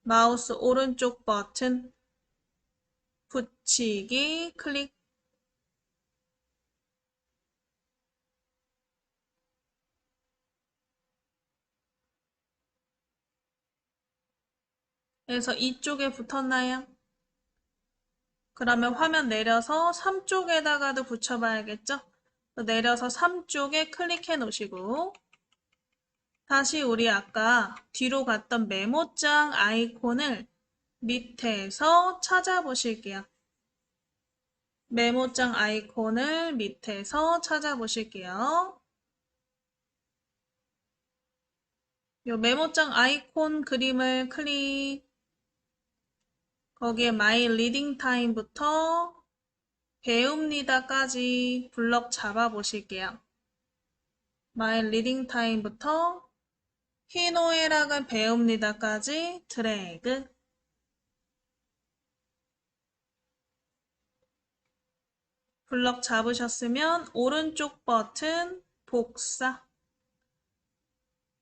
S1: 마우스 오른쪽 버튼 붙이기 클릭. 그래서 이쪽에 붙었나요? 그러면 화면 내려서 3쪽에다가도 붙여봐야겠죠? 내려서 3쪽에 클릭해 놓으시고 다시 우리 아까 뒤로 갔던 메모장 아이콘을 밑에서 찾아보실게요. 메모장 아이콘을 밑에서 찾아보실게요. 요 메모장 아이콘 그림을 클릭, 거기에 My Reading Time부터 배웁니다까지 블럭 잡아 보실게요. My Reading Time부터 희노애락을 배웁니다까지 드래그. 블럭 잡으셨으면 오른쪽 버튼 복사.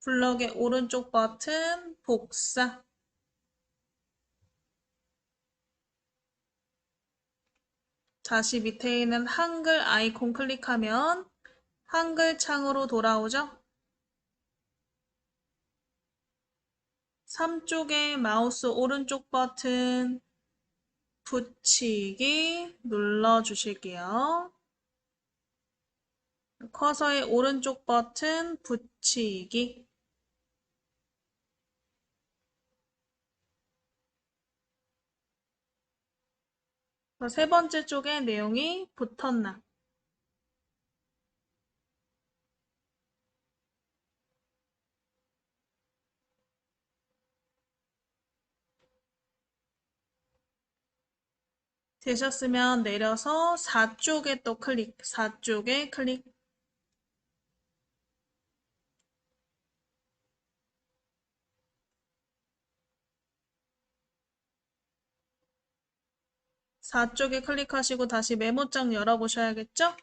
S1: 블럭의 오른쪽 버튼 복사. 다시 밑에 있는 한글 아이콘 클릭하면 한글 창으로 돌아오죠? 3쪽에 마우스 오른쪽 버튼 붙이기 눌러주실게요. 커서의 오른쪽 버튼 붙이기. 세 번째 쪽에 내용이 붙었나? 되셨으면 내려서 4쪽에 또 클릭, 4쪽에 클릭. (4쪽에) 클릭하시고 다시 메모장 열어보셔야겠죠?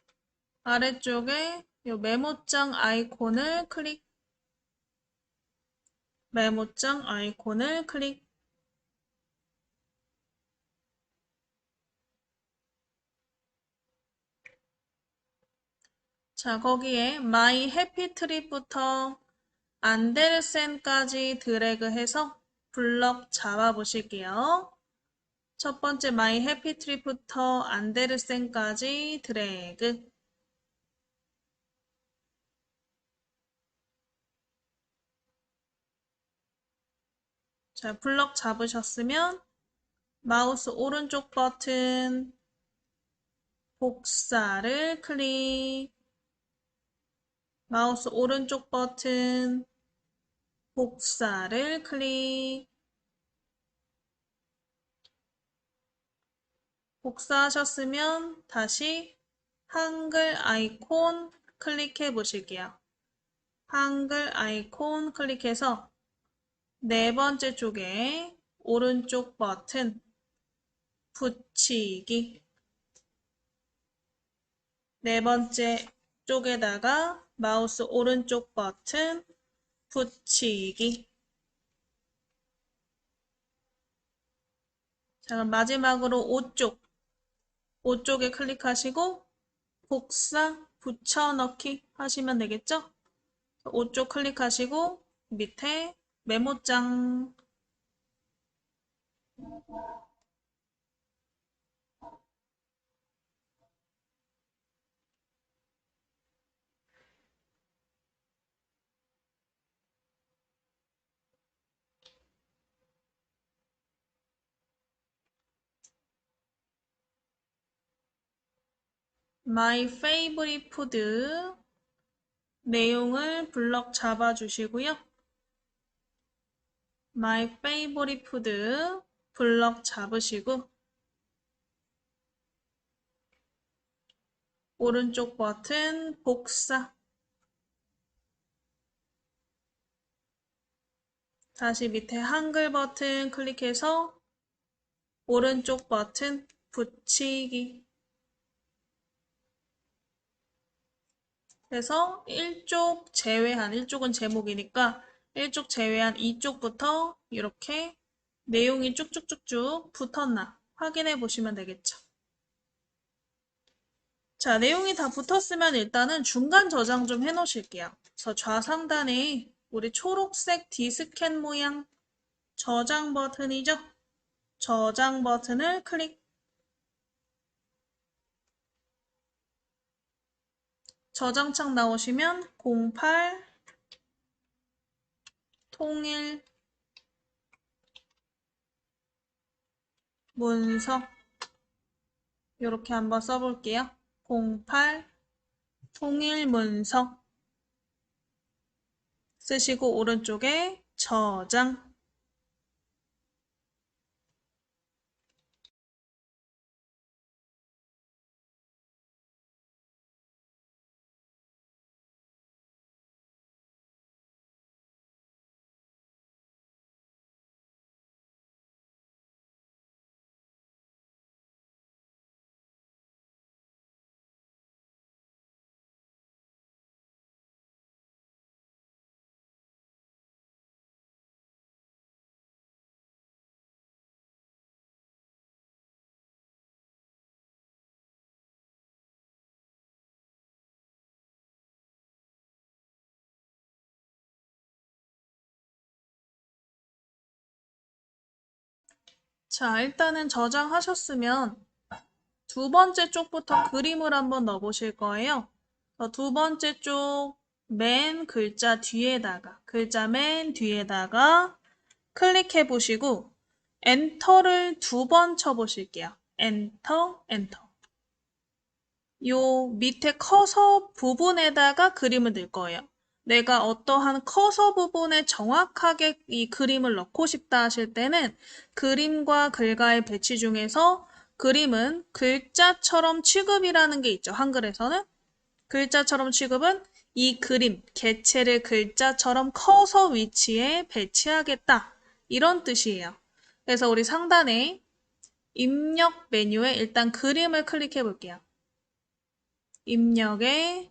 S1: 아래쪽에 이 메모장 아이콘을 클릭, 메모장 아이콘을 클릭. 자, 거기에 My Happy Trip부터 안데르센까지 드래그해서 블럭 잡아보실게요. 첫 번째 My Happy Trip부터 안데르센까지 드래그. 자, 블럭 잡으셨으면 마우스 오른쪽 버튼 복사를 클릭, 마우스 오른쪽 버튼 복사를 클릭. 복사하셨으면 다시 한글 아이콘 클릭해 보실게요. 한글 아이콘 클릭해서 네 번째 쪽에 오른쪽 버튼 붙이기. 네 번째 쪽에다가 마우스 오른쪽 버튼 붙이기. 자, 그럼 마지막으로 5쪽에 클릭하시고 복사, 붙여넣기 하시면 되겠죠? 5쪽 클릭하시고 밑에 메모장, My favorite food 내용을 블럭 잡아주시고요. My favorite food 블럭 잡으시고 오른쪽 버튼 복사. 다시 밑에 한글 버튼 클릭해서 오른쪽 버튼 붙이기. 그래서 1쪽 제외한, 1쪽은 제목이니까 1쪽 제외한 2쪽부터 이렇게 내용이 쭉쭉쭉쭉 붙었나 확인해 보시면 되겠죠. 자, 내용이 다 붙었으면 일단은 중간 저장 좀 해 놓으실게요. 그래서 좌상단에 우리 초록색 디스켓 모양 저장 버튼이죠? 저장 버튼을 클릭. 저장창 나오시면 08 통일 문서 이렇게 한번 써볼게요. 08 통일 문서 쓰시고 오른쪽에 저장. 자, 일단은 저장하셨으면 두 번째 쪽부터 그림을 한번 넣어보실 거예요. 두 번째 쪽 맨 글자 뒤에다가, 글자 맨 뒤에다가 클릭해 보시고 엔터를 두 번 쳐보실게요. 엔터, 엔터. 요 밑에 커서 부분에다가 그림을 넣을 거예요. 내가 어떠한 커서 부분에 정확하게 이 그림을 넣고 싶다 하실 때는 그림과 글과의 배치 중에서 그림은 글자처럼 취급이라는 게 있죠. 한글에서는. 글자처럼 취급은 이 그림, 개체를 글자처럼 커서 위치에 배치하겠다. 이런 뜻이에요. 그래서 우리 상단에 입력 메뉴에 일단 그림을 클릭해 볼게요. 입력에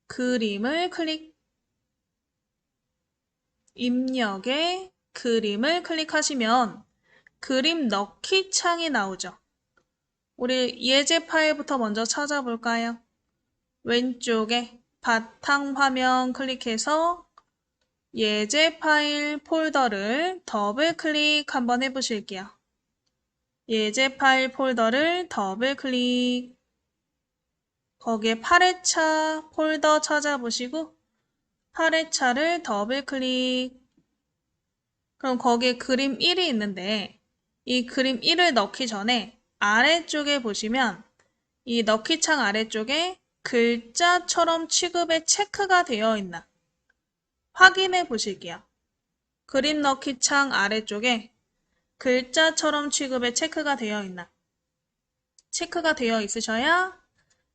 S1: 그림을 클릭. 입력에 그림을 클릭하시면 그림 넣기 창이 나오죠. 우리 예제 파일부터 먼저 찾아볼까요? 왼쪽에 바탕화면 클릭해서 예제 파일 폴더를 더블 클릭 한번 해보실게요. 예제 파일 폴더를 더블 클릭. 거기에 8회차 폴더 찾아보시고 8회차를 더블 클릭. 그럼 거기에 그림 1이 있는데 이 그림 1을 넣기 전에 아래쪽에 보시면 이 넣기 창 아래쪽에 글자처럼 취급에 체크가 되어 있나 확인해 보실게요. 그림 넣기 창 아래쪽에 글자처럼 취급에 체크가 되어 있나? 체크가 되어 있으셔야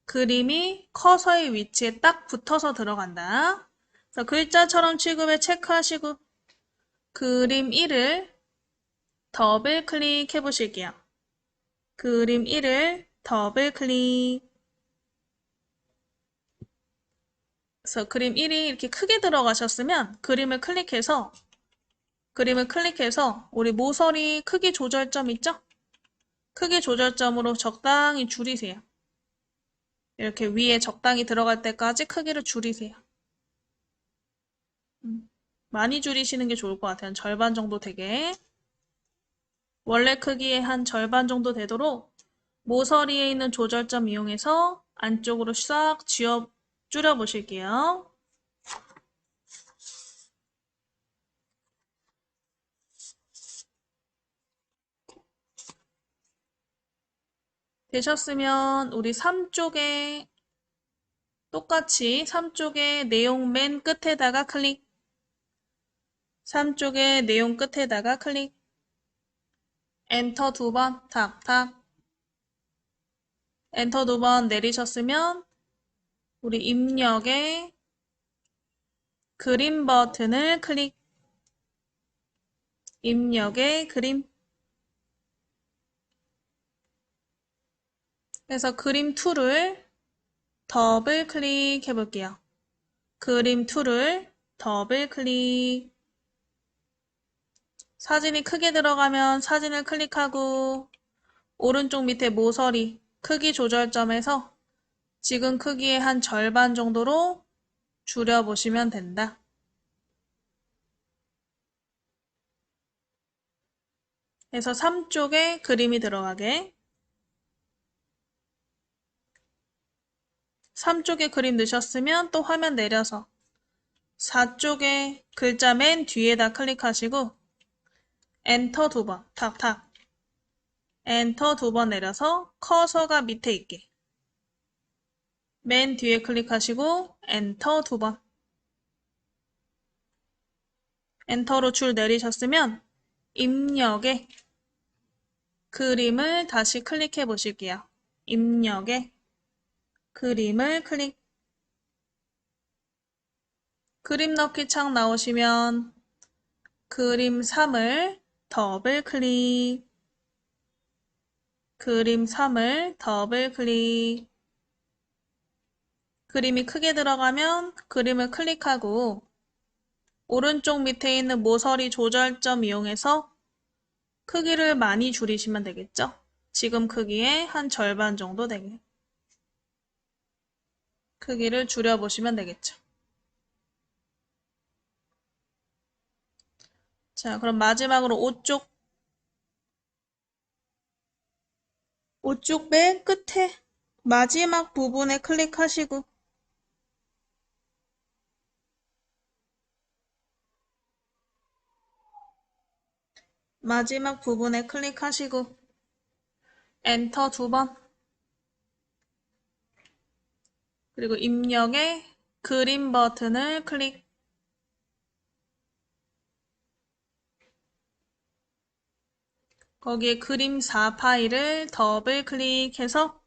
S1: 그림이 커서의 위치에 딱 붙어서 들어간다. 그래서 글자처럼 취급에 체크하시고 그림 1을 더블 클릭해 보실게요. 그림 1을 더블 클릭. 그래서 그림 1이 이렇게 크게 들어가셨으면 그림을 클릭해서 우리 모서리 크기 조절점 있죠? 크기 조절점으로 적당히 줄이세요. 이렇게 위에 적당히 들어갈 때까지 크기를 줄이세요. 많이 줄이시는 게 좋을 것 같아요. 한 절반 정도 되게. 원래 크기의 한 절반 정도 되도록 모서리에 있는 조절점 이용해서 안쪽으로 싹 줄여보실게요. 되셨으면 우리 3쪽에 똑같이 3쪽에 내용 맨 끝에다가 클릭. 3쪽에 내용 끝에다가 클릭. 엔터 두 번, 탁탁. 엔터 두 번 내리셨으면 우리 입력에 그림 버튼을 클릭. 입력에 그림. 그래서 그림 툴을 더블 클릭해 볼게요. 그림 툴을 더블 클릭. 사진이 크게 들어가면 사진을 클릭하고 오른쪽 밑에 모서리 크기 조절점에서 지금 크기의 한 절반 정도로 줄여보시면 된다. 그래서 3쪽에 그림이 들어가게 3쪽에 그림 넣으셨으면 또 화면 내려서 4쪽에 글자 맨 뒤에다 클릭하시고 엔터 두 번, 탁탁. 엔터 두 번 내려서 커서가 밑에 있게 맨 뒤에 클릭하시고 엔터 두 번. 엔터로 줄 내리셨으면 입력에 그림을 다시 클릭해 보실게요. 입력에 그림을 클릭. 그림 넣기 창 나오시면 그림 3을 더블 클릭. 그림 3을 더블 클릭. 그림이 크게 들어가면 그림을 클릭하고 오른쪽 밑에 있는 모서리 조절점 이용해서 크기를 많이 줄이시면 되겠죠? 지금 크기의 한 절반 정도 되게 크기를 줄여보시면 되겠죠. 자, 그럼 마지막으로 오쪽 맨 끝에 마지막 부분에 클릭하시고 마지막 부분에 클릭하시고 엔터 2번 그리고 입력에 그림 버튼을 클릭. 거기에 그림 4 파일을 더블 클릭해서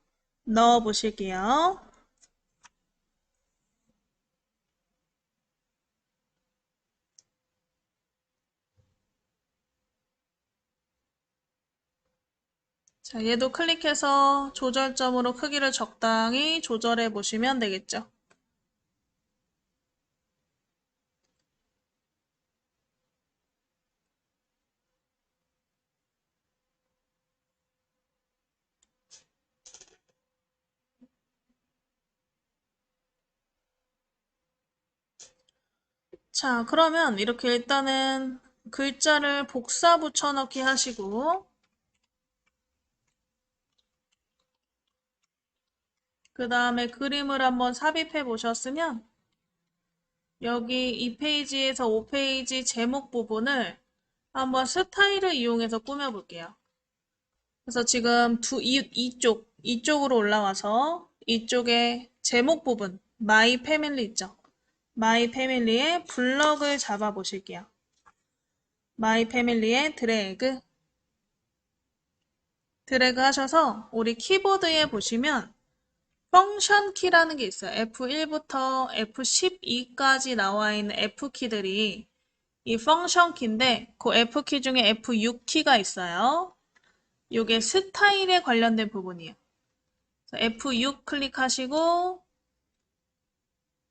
S1: 넣어 보실게요. 자, 얘도 클릭해서 조절점으로 크기를 적당히 조절해 보시면 되겠죠. 자, 그러면 이렇게 일단은 글자를 복사 붙여넣기 하시고 그 다음에 그림을 한번 삽입해 보셨으면 여기 이 페이지에서 5페이지 제목 부분을 한번 스타일을 이용해서 꾸며볼게요. 그래서 지금 이쪽으로 올라와서 이쪽에 제목 부분, 마이 패밀리 있죠? 마이 패밀리의 블럭을 잡아 보실게요. 마이 패밀리에 드래그 하셔서 우리 키보드에 보시면 펑션 키라는 게 있어요. F1부터 F12까지 나와 있는 F키들이 이 펑션 키인데 그 F키 중에 F6키가 있어요. 이게 스타일에 관련된 부분이에요. F6 클릭하시고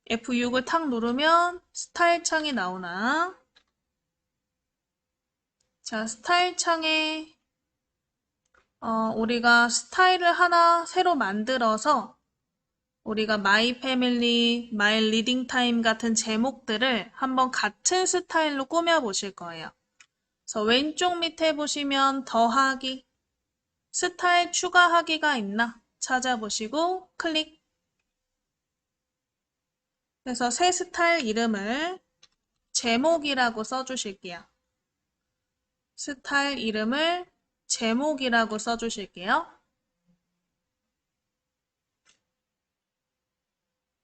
S1: F6을 탁 누르면 스타일 창이 나오나? 자, 스타일 창에 우리가 스타일을 하나 새로 만들어서 우리가 마이 패밀리, 마이 리딩 타임 같은 제목들을 한번 같은 스타일로 꾸며 보실 거예요. 그래서 왼쪽 밑에 보시면 더하기, 스타일 추가하기가 있나 찾아보시고 클릭. 그래서 새 스타일 이름을 제목이라고 써주실게요. 스타일 이름을 제목이라고 써주실게요.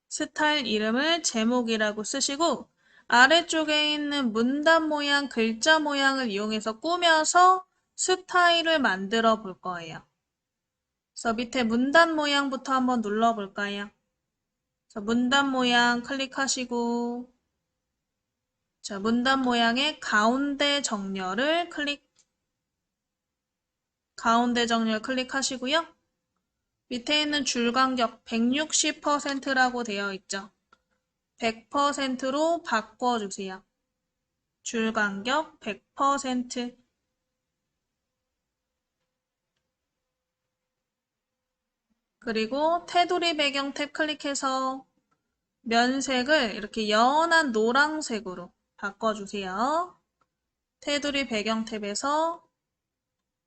S1: 스타일 이름을 제목이라고 쓰시고 아래쪽에 있는 문단 모양, 글자 모양을 이용해서 꾸며서 스타일을 만들어 볼 거예요. 그래서 밑에 문단 모양부터 한번 눌러 볼까요? 그래서 문단 모양 클릭하시고 자, 문단 모양의 가운데 정렬을 클릭하시고요. 밑에 있는 줄 간격 160%라고 되어 있죠. 100%로 바꿔주세요. 줄 간격 100%. 그리고 테두리 배경 탭 클릭해서 면색을 이렇게 연한 노란색으로 바꿔주세요. 테두리 배경 탭에서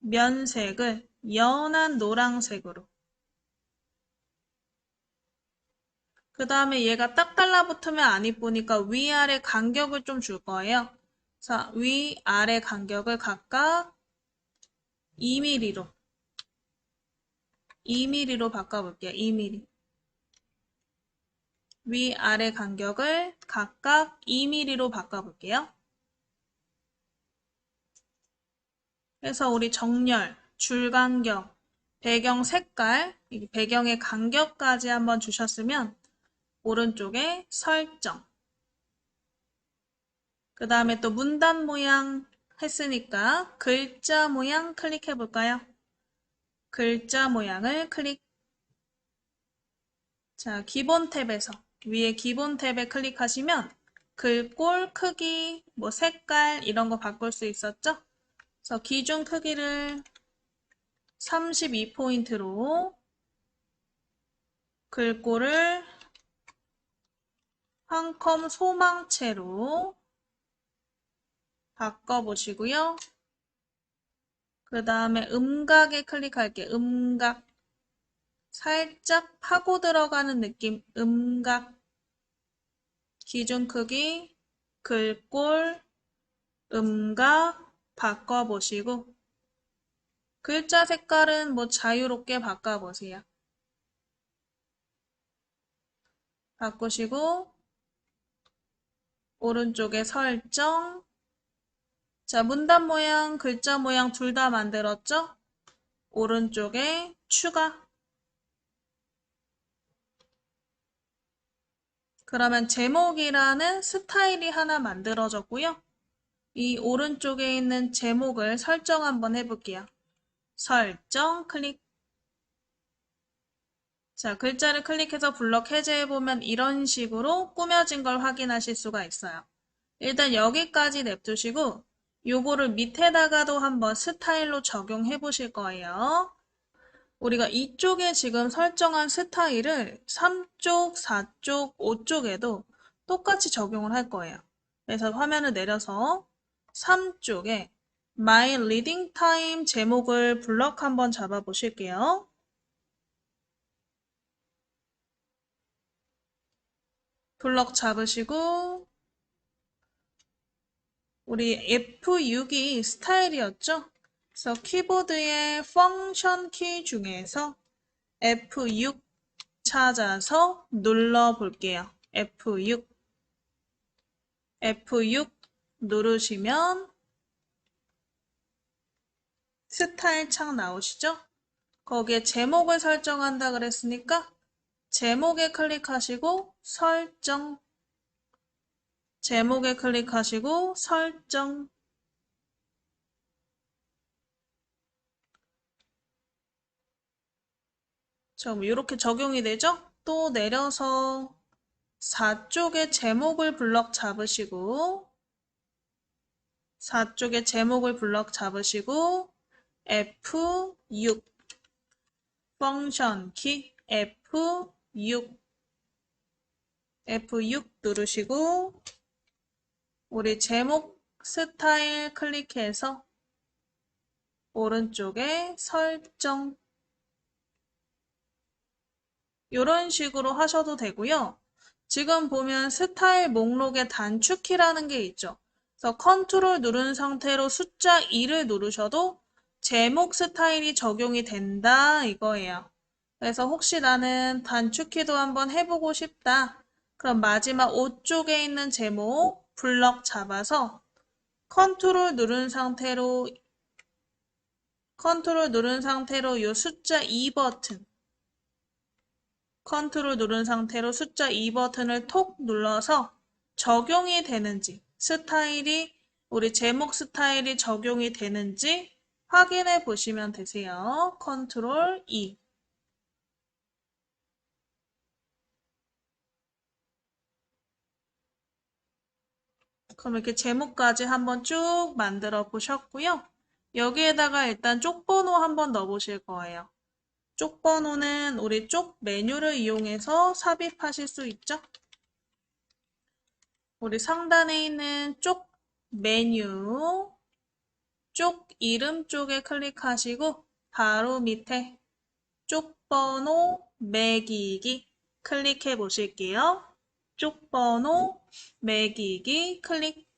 S1: 면색을 연한 노란색으로. 그 다음에 얘가 딱 달라붙으면 안 이쁘니까 위아래 간격을 좀 줄 거예요. 자, 위아래 간격을 각각 2mm로 2mm로 바꿔볼게요. 2mm. 위아래 간격을 각각 2mm로 바꿔볼게요. 그래서 우리 정렬, 줄 간격, 배경 색깔, 이 배경의 간격까지 한번 주셨으면 오른쪽에 설정. 그 다음에 또 문단 모양 했으니까 글자 모양 클릭해 볼까요? 글자 모양을 클릭. 자, 기본 탭에서 위에 기본 탭에 클릭하시면 글꼴 크기, 뭐 색깔 이런 거 바꿀 수 있었죠? 그래서 기준 크기를 32포인트로 글꼴을 한 컴 소망체로 바꿔보시고요. 그 다음에 음각에 클릭할게요. 음각. 살짝 파고 들어가는 느낌. 음각. 기준 크기, 글꼴, 음각 바꿔보시고 글자 색깔은 뭐 자유롭게 바꿔보세요. 바꾸시고 오른쪽에 설정. 자, 문단 모양, 글자 모양 둘 다 만들었죠? 오른쪽에 추가. 그러면 제목이라는 스타일이 하나 만들어졌고요. 이 오른쪽에 있는 제목을 설정 한번 해볼게요. 설정 클릭. 자, 글자를 클릭해서 블럭 해제해보면 이런 식으로 꾸며진 걸 확인하실 수가 있어요. 일단 여기까지 냅두시고 요거를 밑에다가도 한번 스타일로 적용해 보실 거예요. 우리가 이쪽에 지금 설정한 스타일을 3쪽, 4쪽, 5쪽에도 똑같이 적용을 할 거예요. 그래서 화면을 내려서 3쪽에 My Reading Time 제목을 블럭 한번 잡아 보실게요. 블럭 잡으시고 우리 F6이 스타일이었죠? 그래서 키보드의 펑션 키 중에서 F6 찾아서 눌러 볼게요. F6. F6 누르시면 스타일 창 나오시죠? 거기에 제목을 설정한다 그랬으니까 제목에 클릭하시고 설정. 제목에 클릭하시고 설정. 자, 이렇게 적용이 되죠? 또 내려서 4쪽에 제목을 블럭 잡으시고 4쪽에 제목을 블럭 잡으시고 F6 펑션 키 F6 누르시고 우리 제목 스타일 클릭해서 오른쪽에 설정. 이런 식으로 하셔도 되고요. 지금 보면 스타일 목록에 단축키라는 게 있죠. 그래서 컨트롤 누른 상태로 숫자 2를 누르셔도 제목 스타일이 적용이 된다 이거예요. 그래서 혹시 나는 단축키도 한번 해보고 싶다. 그럼 마지막 5쪽에 있는 제목 블럭 잡아서 컨트롤 누른 상태로 이 숫자 2 버튼 컨트롤 누른 상태로 숫자 2 버튼을 톡 눌러서 적용이 되는지 스타일이 우리 제목 스타일이 적용이 되는지 확인해 보시면 되세요. 컨트롤 2. 그럼 이렇게 제목까지 한번 쭉 만들어 보셨고요. 여기에다가 일단 쪽 번호 한번 넣어 보실 거예요. 쪽 번호는 우리 쪽 메뉴를 이용해서 삽입하실 수 있죠. 우리 상단에 있는 쪽 메뉴, 쪽 이름 쪽에 클릭하시고 바로 밑에 쪽 번호 매기기 클릭해 보실게요. 쪽 번호 매기기 클릭.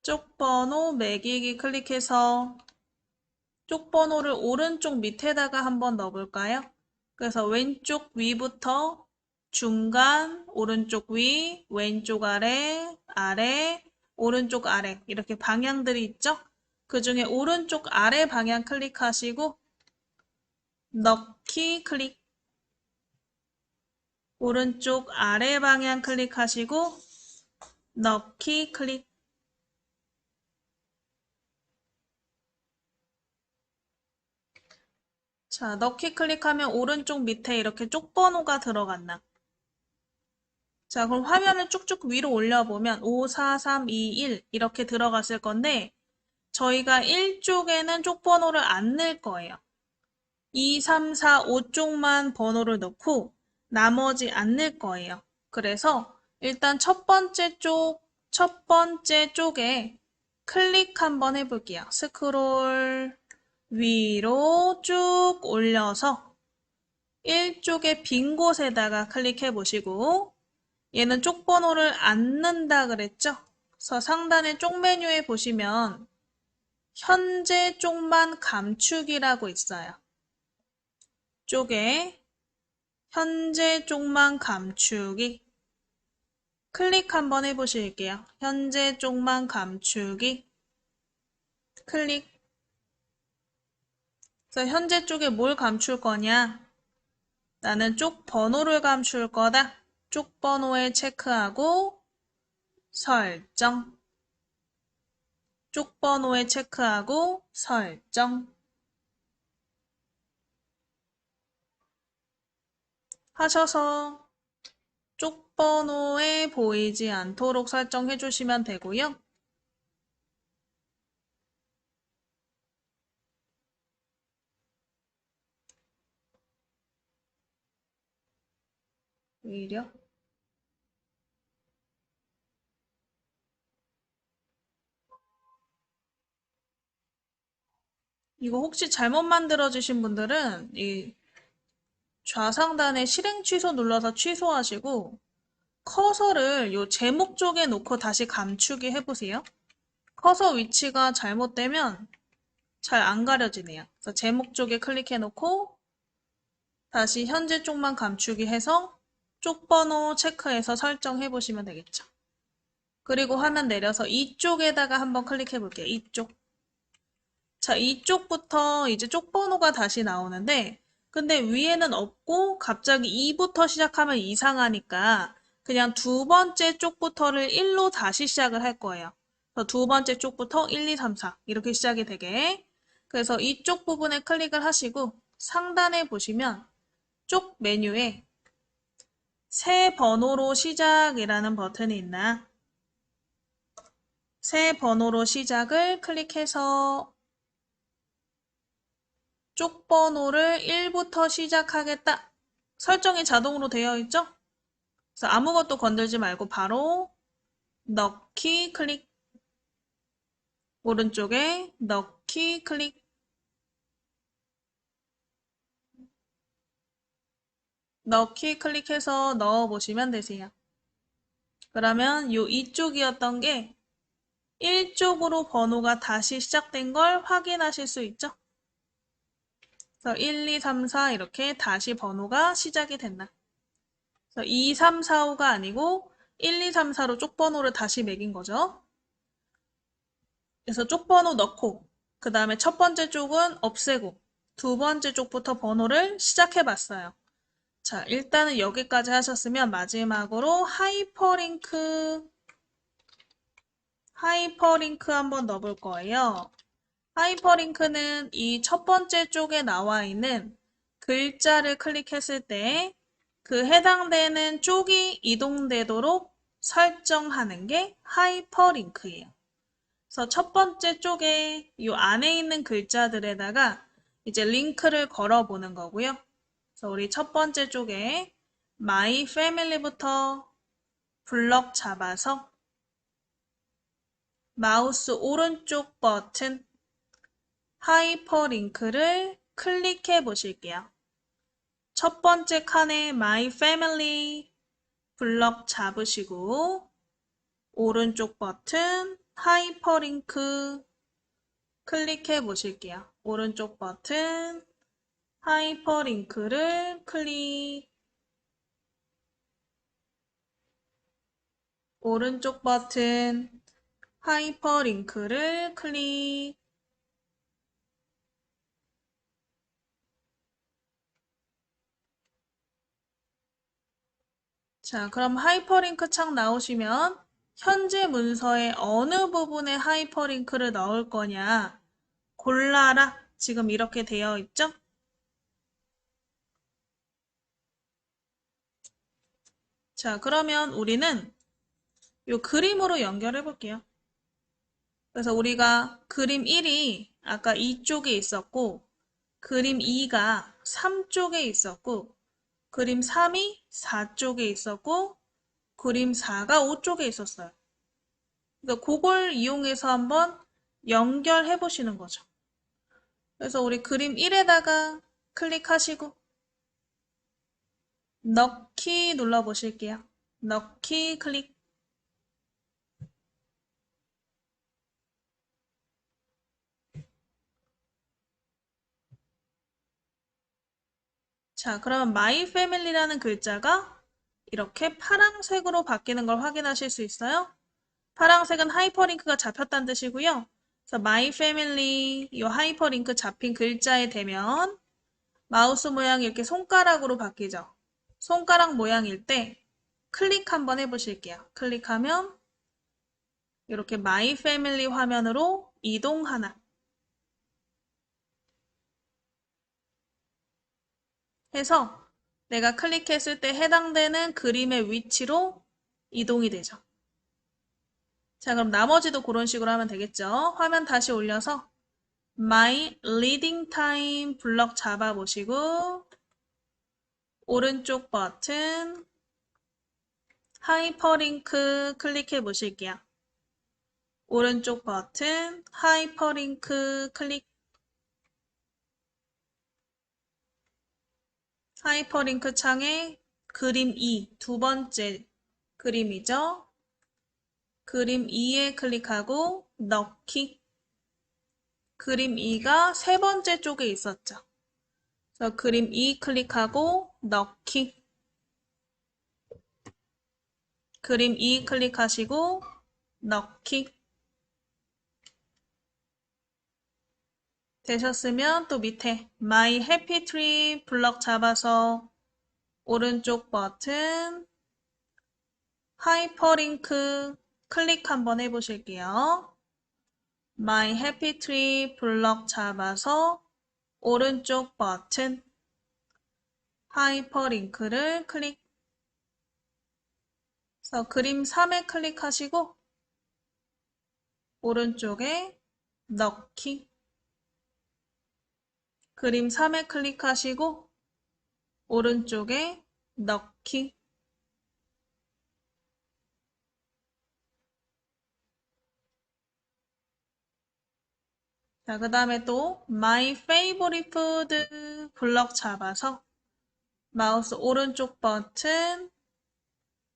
S1: 쪽번호 매기기 클릭해서 쪽번호를 오른쪽 밑에다가 한번 넣어볼까요? 그래서 왼쪽 위부터 중간, 오른쪽 위, 왼쪽 아래, 아래, 오른쪽 아래 이렇게 방향들이 있죠? 그 중에 오른쪽 아래 방향 클릭하시고 넣기 클릭, 오른쪽 아래 방향 클릭하시고 넣기 클릭. 자, 넣기 클릭하면 오른쪽 밑에 이렇게 쪽번호가 들어갔나? 자, 그럼 화면을 쭉쭉 위로 올려보면 5, 4, 3, 2, 1 이렇게 들어갔을 건데 저희가 1쪽에는 쪽번호를 안 넣을 거예요. 2, 3, 4, 5쪽만 번호를 넣고 나머지 안 넣을 거예요. 그래서 일단 첫 번째 쪽에 클릭 한번 해볼게요. 스크롤 위로 쭉 올려서 1쪽의 빈 곳에다가 클릭해 보시고 얘는 쪽번호를 안 넣는다 그랬죠? 그래서 상단의 쪽 메뉴에 보시면 현재 쪽만 감추기라고 있어요. 쪽에 현재 쪽만 감추기 클릭 한번 해보실게요. 현재 쪽만 감추기 클릭. 그래서 현재 쪽에 뭘 감출 거냐? 나는 쪽 번호를 감출 거다. 쪽 번호에 체크하고 설정. 쪽 번호에 체크하고 설정. 하셔서 쪽 번호에 보이지 않도록 설정해 주시면 되고요. 오히려 이거 혹시 잘못 만들어 주신 분들은 이 좌상단에 실행 취소 눌러서 취소하시고 커서를 요 제목 쪽에 놓고 다시 감추기 해보세요. 커서 위치가 잘못되면 잘 안 가려지네요. 그래서 제목 쪽에 클릭해 놓고 다시 현재 쪽만 감추기 해서 쪽 번호 체크해서 설정해 보시면 되겠죠. 그리고 화면 내려서 이쪽에다가 한번 클릭해 볼게요. 이쪽. 자, 이쪽부터 이제 쪽 번호가 다시 나오는데 근데 위에는 없고 갑자기 2부터 시작하면 이상하니까 그냥 두 번째 쪽부터를 1로 다시 시작을 할 거예요. 그래서 두 번째 쪽부터 1, 2, 3, 4 이렇게 시작이 되게. 그래서 이쪽 부분에 클릭을 하시고 상단에 보시면 쪽 메뉴에 새 번호로 시작이라는 버튼이 있나? 새 번호로 시작을 클릭해서 쪽 번호를 1부터 시작하겠다. 설정이 자동으로 되어 있죠? 그래서 아무것도 건들지 말고 바로 넣기 클릭. 오른쪽에 넣기 클릭. 넣기 클릭해서 넣어보시면 되세요. 그러면 요 이쪽이었던 게 1쪽으로 번호가 다시 시작된 걸 확인하실 수 있죠? 그래서 1, 2, 3, 4 이렇게 다시 번호가 시작이 됐나. 그래서 2, 3, 4, 5가 아니고 1, 2, 3, 4로 쪽 번호를 다시 매긴 거죠. 그래서 쪽 번호 넣고 그 다음에 첫 번째 쪽은 없애고 두 번째 쪽부터 번호를 시작해 봤어요. 자, 일단은 여기까지 하셨으면 마지막으로 하이퍼링크 한번 넣어볼 거예요. 하이퍼링크는 이 첫 번째 쪽에 나와 있는 글자를 클릭했을 때 그 해당되는 쪽이 이동되도록 설정하는 게 하이퍼링크예요. 그래서 첫 번째 쪽에 이 안에 있는 글자들에다가 이제 링크를 걸어 보는 거고요. 그래서 우리 첫 번째 쪽에 My Family부터 블럭 잡아서 마우스 오른쪽 버튼 하이퍼링크를 클릭해 보실게요. 첫 번째 칸에 My Family 블럭 잡으시고 오른쪽 버튼 하이퍼링크 클릭해 보실게요. 오른쪽 버튼 하이퍼링크를 클릭. 오른쪽 버튼 하이퍼링크를 클릭. 자, 그럼 하이퍼링크 창 나오시면 현재 문서의 어느 부분에 하이퍼링크를 넣을 거냐 골라라. 지금 이렇게 되어 있죠? 자, 그러면 우리는 이 그림으로 연결해 볼게요. 그래서 우리가 그림 1이 아까 이쪽에 있었고, 그림 2가 3쪽에 있었고, 그림 3이 4쪽에 있었고, 그림 4가 5쪽에 있었어요. 그러니까 그걸 이용해서 한번 연결해 보시는 거죠. 그래서 우리 그림 1에다가 클릭하시고, 넣기 눌러 보실게요. 넣기 클릭. 자, 그러면 My Family라는 글자가 이렇게 파란색으로 바뀌는 걸 확인하실 수 있어요. 파란색은 하이퍼링크가 잡혔다는 뜻이고요. 그래서 My Family 이 하이퍼링크 잡힌 글자에 대면 마우스 모양이 이렇게 손가락으로 바뀌죠. 손가락 모양일 때 클릭 한번 해보실게요. 클릭하면 이렇게 My Family 화면으로 이동하나 해서 내가 클릭했을 때 해당되는 그림의 위치로 이동이 되죠. 자, 그럼 나머지도 그런 식으로 하면 되겠죠. 화면 다시 올려서 My Reading Time 블럭 잡아보시고 오른쪽 버튼 하이퍼링크 클릭해 보실게요. 오른쪽 버튼 하이퍼링크 클릭. 하이퍼링크 창에 그림 2, 두 번째 그림이죠. 그림 2에 클릭하고 넣기. 그림 2가 세 번째 쪽에 있었죠. 그래서 그림 2 클릭하고 넣기. 그림 2 클릭하시고 넣기. 되셨으면 또 밑에 My Happy Tree 블럭 잡아서 오른쪽 버튼 하이퍼링크 클릭 한번 해보실게요. My Happy Tree 블럭 잡아서 오른쪽 버튼 하이퍼링크를 클릭. 그래서 그림 3에 클릭하시고 오른쪽에 넣기. 그림 3에 클릭하시고 오른쪽에 넣기. 자, 그 다음에 또 My Favorite Food 블럭 잡아서 마우스 오른쪽 버튼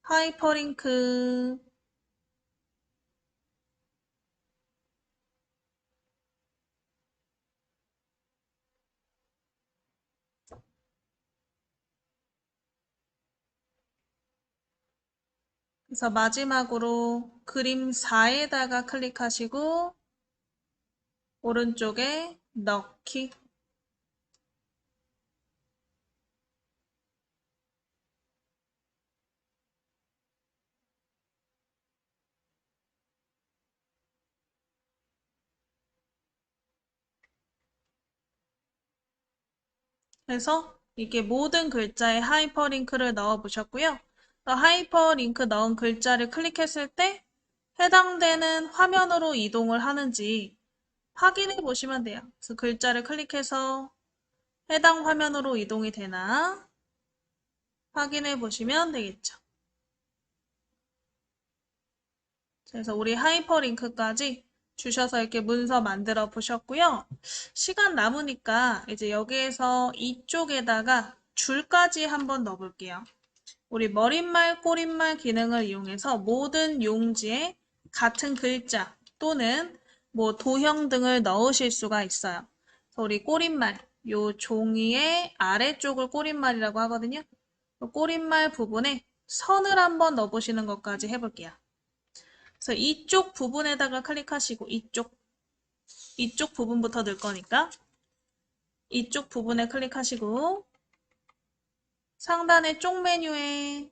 S1: 하이퍼링크. 그래서 마지막으로 그림 4에다가 클릭하시고 오른쪽에 넣기. 해서 이게 모든 글자에 하이퍼링크를 넣어 보셨고요. 하이퍼링크 넣은 글자를 클릭했을 때 해당되는 화면으로 이동을 하는지 확인해 보시면 돼요. 그래서 글자를 클릭해서 해당 화면으로 이동이 되나 확인해 보시면 되겠죠. 그래서 우리 하이퍼링크까지 주셔서 이렇게 문서 만들어 보셨고요. 시간 남으니까 이제 여기에서 이쪽에다가 줄까지 한번 넣어 볼게요. 우리 머릿말, 꼬릿말 기능을 이용해서 모든 용지에 같은 글자, 또는 뭐 도형 등을 넣으실 수가 있어요. 그래서 우리 꼬릿말, 요 종이의 아래쪽을 꼬릿말이라고 하거든요. 꼬릿말 부분에 선을 한번 넣어보시는 것까지 해볼게요. 그래서 이쪽 부분에다가 클릭하시고 이쪽 부분부터 넣을 거니까 이쪽 부분에 클릭하시고 상단의 쪽 메뉴에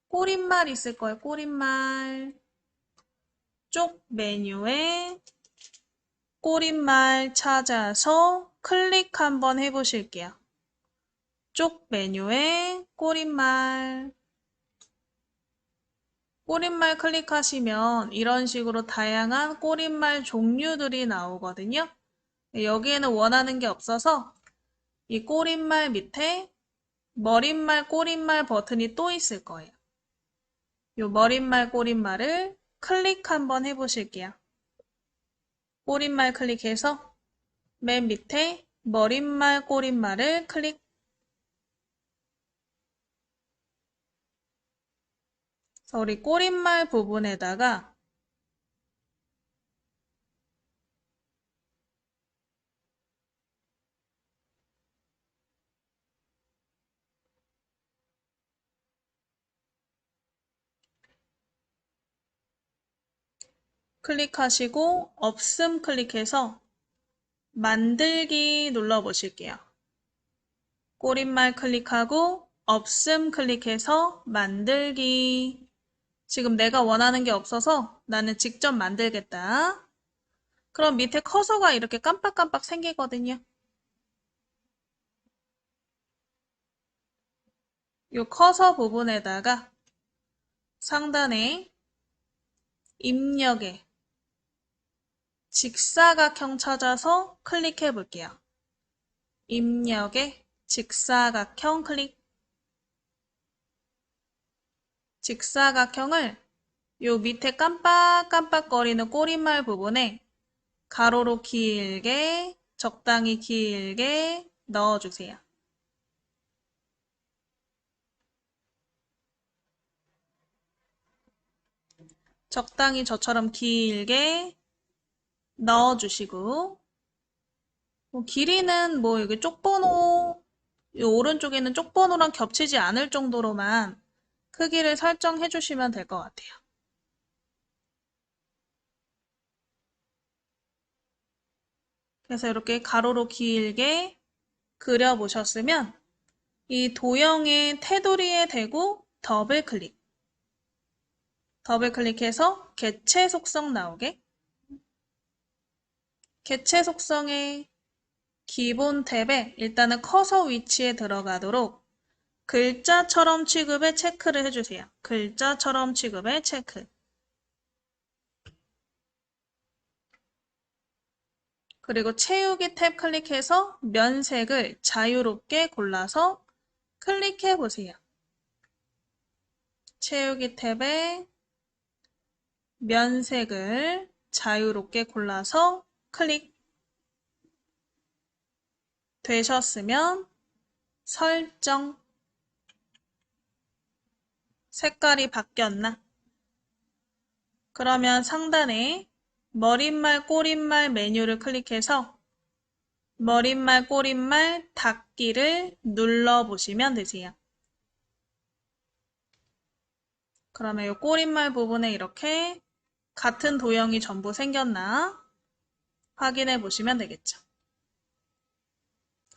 S1: 꼬릿말 있을 거예요. 꼬릿말 쪽 메뉴에 꼬릿말 찾아서 클릭 한번 해보실게요. 쪽 메뉴에 꼬릿말 클릭하시면 이런 식으로 다양한 꼬릿말 종류들이 나오거든요. 여기에는 원하는 게 없어서 이 꼬릿말 밑에 머릿말, 꼬릿말 버튼이 또 있을 거예요. 이 머릿말, 꼬릿말을 클릭 한번 해보실게요. 꼬릿말 클릭해서 맨 밑에 머릿말, 꼬릿말을 클릭. 그래서 우리 꼬릿말 부분에다가 클릭하시고 없음 클릭해서 만들기 눌러보실게요. 꼬릿말 클릭하고 없음 클릭해서 만들기. 지금 내가 원하는 게 없어서 나는 직접 만들겠다. 그럼 밑에 커서가 이렇게 깜빡깜빡 생기거든요. 이 커서 부분에다가 상단에 입력에 직사각형 찾아서 클릭해 볼게요. 입력에 직사각형 클릭. 직사각형을 요 밑에 깜빡깜빡거리는 꼬릿말 부분에 가로로 길게, 적당히 길게 넣어주세요. 적당히 저처럼 길게 넣어주시고 길이는 뭐 여기 쪽번호 이 오른쪽에는 쪽번호랑 겹치지 않을 정도로만 크기를 설정해 주시면 될 것 같아요. 그래서 이렇게 가로로 길게 그려보셨으면 이 도형의 테두리에 대고 더블 클릭해서 개체 속성 나오게 개체 속성의 기본 탭에 일단은 커서 위치에 들어가도록 글자처럼 취급에 체크를 해주세요. 글자처럼 취급에 체크. 그리고 채우기 탭 클릭해서 면색을 자유롭게 골라서 클릭해 보세요. 채우기 탭에 면색을 자유롭게 골라서 클릭. 되셨으면 설정. 색깔이 바뀌었나? 그러면 상단에 머릿말, 꼬릿말 메뉴를 클릭해서 머릿말, 꼬릿말 닫기를 눌러보시면 되세요. 그러면 이 꼬릿말 부분에 이렇게 같은 도형이 전부 생겼나 확인해 보시면 되겠죠.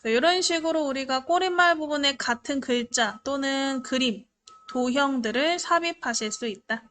S1: 이런 식으로 우리가 꼬릿말 부분에 같은 글자 또는 그림, 도형들을 삽입하실 수 있다.